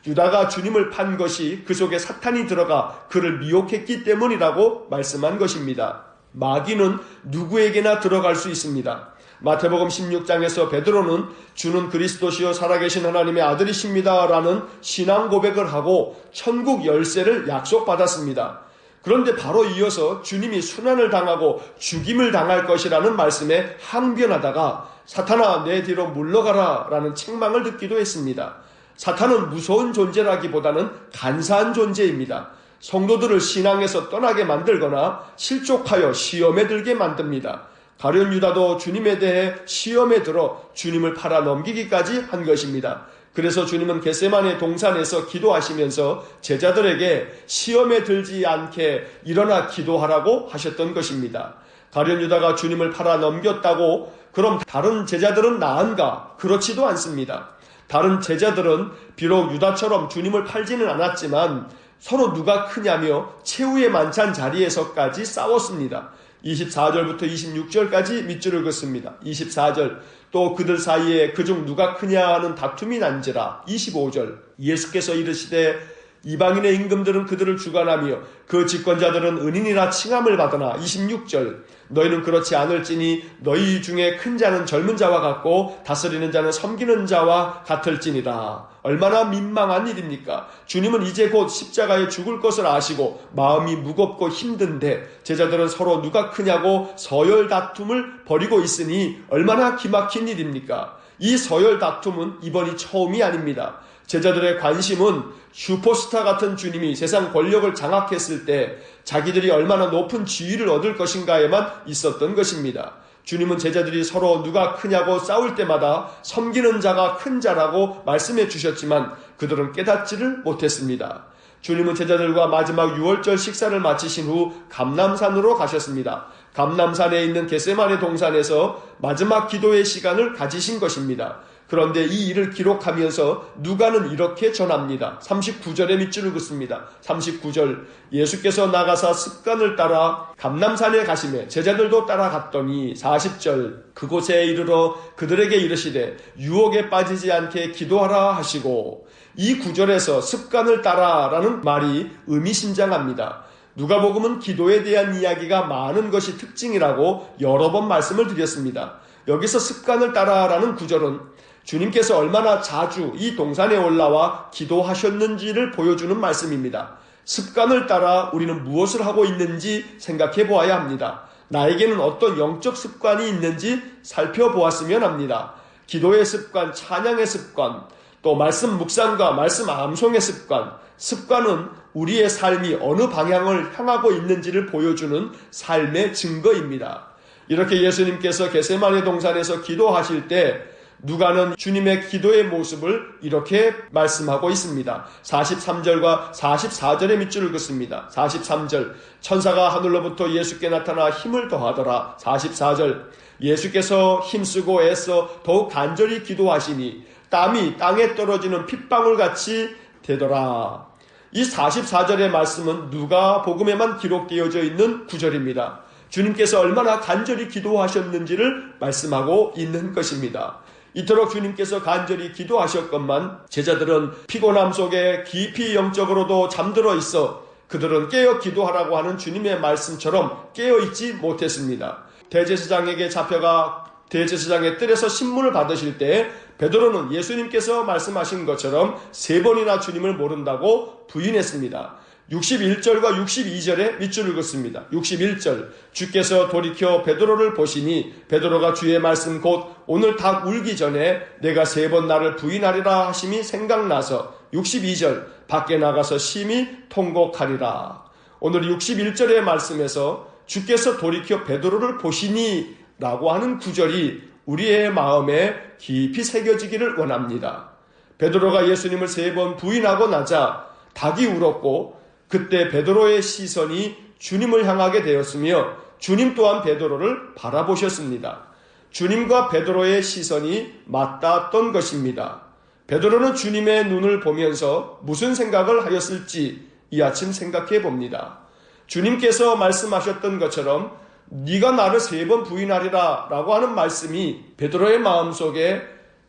유다가 주님을 판 것이 그 속에 사탄이 들어가 그를 미혹했기 때문이라고 말씀한 것입니다. 마귀는 누구에게나 들어갈 수 있습니다. 마태복음 16장에서 베드로는 주는 그리스도시요 살아계신 하나님의 아들이십니다 라는 신앙 고백을 하고 천국 열쇠를 약속받았습니다. 그런데 바로 이어서 주님이 순환을 당하고 죽임을 당할 것이라는 말씀에 항변하다가 사탄아 내 뒤로 물러가라 라는 책망을 듣기도 했습니다. 사탄은 무서운 존재라기보다는 간사한 존재입니다. 성도들을 신앙에서 떠나게 만들거나 실족하여 시험에 들게 만듭니다. 가룟 유다도 주님에 대해 시험에 들어 주님을 팔아 넘기기까지 한 것입니다. 그래서 주님은 겟세마네 동산에서 기도하시면서 제자들에게 시험에 들지 않게 일어나 기도하라고 하셨던 것입니다. 가룟 유다가 주님을 팔아 넘겼다고 그럼 다른 제자들은 나은가? 그렇지도 않습니다. 다른 제자들은 비록 유다처럼 주님을 팔지는 않았지만 서로 누가 크냐며 최후의 만찬 자리에서까지 싸웠습니다. 24절부터 26절까지 밑줄을 긋습니다. 24절 또 그들 사이에 그중 누가 크냐 하는 다툼이 난지라. 25절 예수께서 이르시되 이방인의 임금들은 그들을 주관하며 그 집권자들은 은인이라 칭함을 받으나. 26절 너희는 그렇지 않을지니 너희 중에 큰 자는 젊은 자와 같고 다스리는 자는 섬기는 자와 같을지니라. 얼마나 민망한 일입니까? 주님은 이제 곧 십자가에 죽을 것을 아시고 마음이 무겁고 힘든데 제자들은 서로 누가 크냐고 서열 다툼을 벌이고 있으니 얼마나 기막힌 일입니까? 이 서열 다툼은 이번이 처음이 아닙니다. 제자들의 관심은 슈퍼스타 같은 주님이 세상 권력을 장악했을 때 자기들이 얼마나 높은 지위를 얻을 것인가에만 있었던 것입니다. 주님은 제자들이 서로 누가 크냐고 싸울 때마다 섬기는 자가 큰 자라고 말씀해 주셨지만 그들은 깨닫지를 못했습니다. 주님은 제자들과 마지막 유월절 식사를 마치신 후 감람산으로 가셨습니다. 감람산에 있는 겟세마네 동산에서 마지막 기도의 시간을 가지신 것입니다. 그런데 이 일을 기록하면서 누가는 이렇게 전합니다. 39절에 밑줄을 긋습니다. 39절 예수께서 나가사 습관을 따라 감람산에 가시매 제자들도 따라갔더니. 40절 그곳에 이르러 그들에게 이르시되 유혹에 빠지지 않게 기도하라 하시고. 이 구절에서 습관을 따라라는 말이 의미심장합니다. 누가복음은 기도에 대한 이야기가 많은 것이 특징이라고 여러 번 말씀을 드렸습니다. 여기서 습관을 따라라는 구절은 주님께서 얼마나 자주 이 동산에 올라와 기도하셨는지를 보여주는 말씀입니다. 습관을 따라 우리는 무엇을 하고 있는지 생각해 보아야 합니다. 나에게는 어떤 영적 습관이 있는지 살펴보았으면 합니다. 기도의 습관, 찬양의 습관, 또 말씀 묵상과 말씀 암송의 습관. 습관은 우리의 삶이 어느 방향을 향하고 있는지를 보여주는 삶의 증거입니다. 이렇게 예수님께서 겟세마네 동산에서 기도하실 때 누가는 주님의 기도의 모습을 이렇게 말씀하고 있습니다. 43절과 44절의 밑줄을 긋습니다. 43절 천사가 하늘로부터 예수께 나타나 힘을 더하더라. 44절 예수께서 힘쓰고 애써 더욱 간절히 기도하시니 땀이 땅에 떨어지는 핏방울같이 되더라. 이 44절의 말씀은 누가복음에만 기록되어져 있는 구절입니다. 주님께서 얼마나 간절히 기도하셨는지를 말씀하고 있는 것입니다. 이토록 주님께서 간절히 기도하셨건만 제자들은 피곤함 속에 깊이 영적으로도 잠들어 있어 그들은 깨어 기도하라고 하는 주님의 말씀처럼 깨어있지 못했습니다. 대제사장에게 잡혀가 대제사장의 뜰에서 신문을 받으실 때 베드로는 예수님께서 말씀하신 것처럼 3번이나 주님을 모른다고 부인했습니다. 61절과 62절에 밑줄을 긋습니다. 61절 주께서 돌이켜 베드로를 보시니 베드로가 주의 말씀 곧 오늘 닭 울기 전에 내가 3번 나를 부인하리라 하심이 생각나서. 62절 밖에 나가서 심히 통곡하리라. 오늘 61절의 말씀에서 주께서 돌이켜 베드로를 보시니 라고 하는 구절이 우리의 마음에 깊이 새겨지기를 원합니다. 베드로가 예수님을 3번 부인하고 나자 닭이 울었고 그때 베드로의 시선이 주님을 향하게 되었으며 주님 또한 베드로를 바라보셨습니다. 주님과 베드로의 시선이 맞닿았던 것입니다. 베드로는 주님의 눈을 보면서 무슨 생각을 하였을지 이 아침 생각해 봅니다. 주님께서 말씀하셨던 것처럼 네가 나를 3번 부인하리라 라고 하는 말씀이 베드로의 마음속에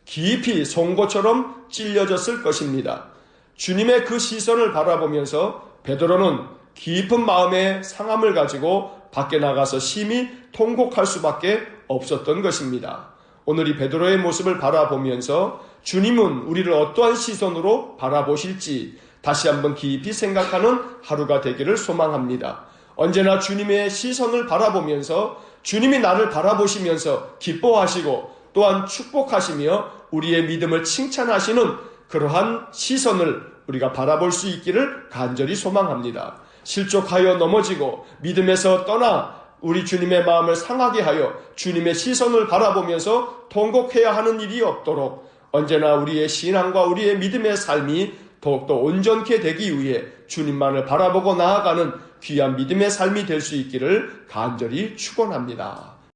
깊이 송곳처럼 찔려졌을 것입니다. 주님의 그 시선을 바라보면서 베드로는 깊은 마음의 상함을 가지고 밖에 나가서 심히 통곡할 수밖에 없었던 것입니다. 오늘 이 베드로의 모습을 바라보면서 주님은 우리를 어떠한 시선으로 바라보실지 다시 한번 깊이 생각하는 하루가 되기를 소망합니다. 언제나 주님의 시선을 바라보면서 주님이 나를 바라보시면서 기뻐하시고 또한 축복하시며 우리의 믿음을 칭찬하시는 그러한 시선을 우리가 바라볼 수 있기를 간절히 소망합니다. 실족하여 넘어지고 믿음에서 떠나 우리 주님의 마음을 상하게 하여 주님의 시선을 바라보면서 통곡해야 하는 일이 없도록 언제나 우리의 신앙과 우리의 믿음의 삶이 더욱더 온전케 되기 위해 주님만을 바라보고 나아가는 귀한 믿음의 삶이 될 수 있기를 간절히 축원합니다.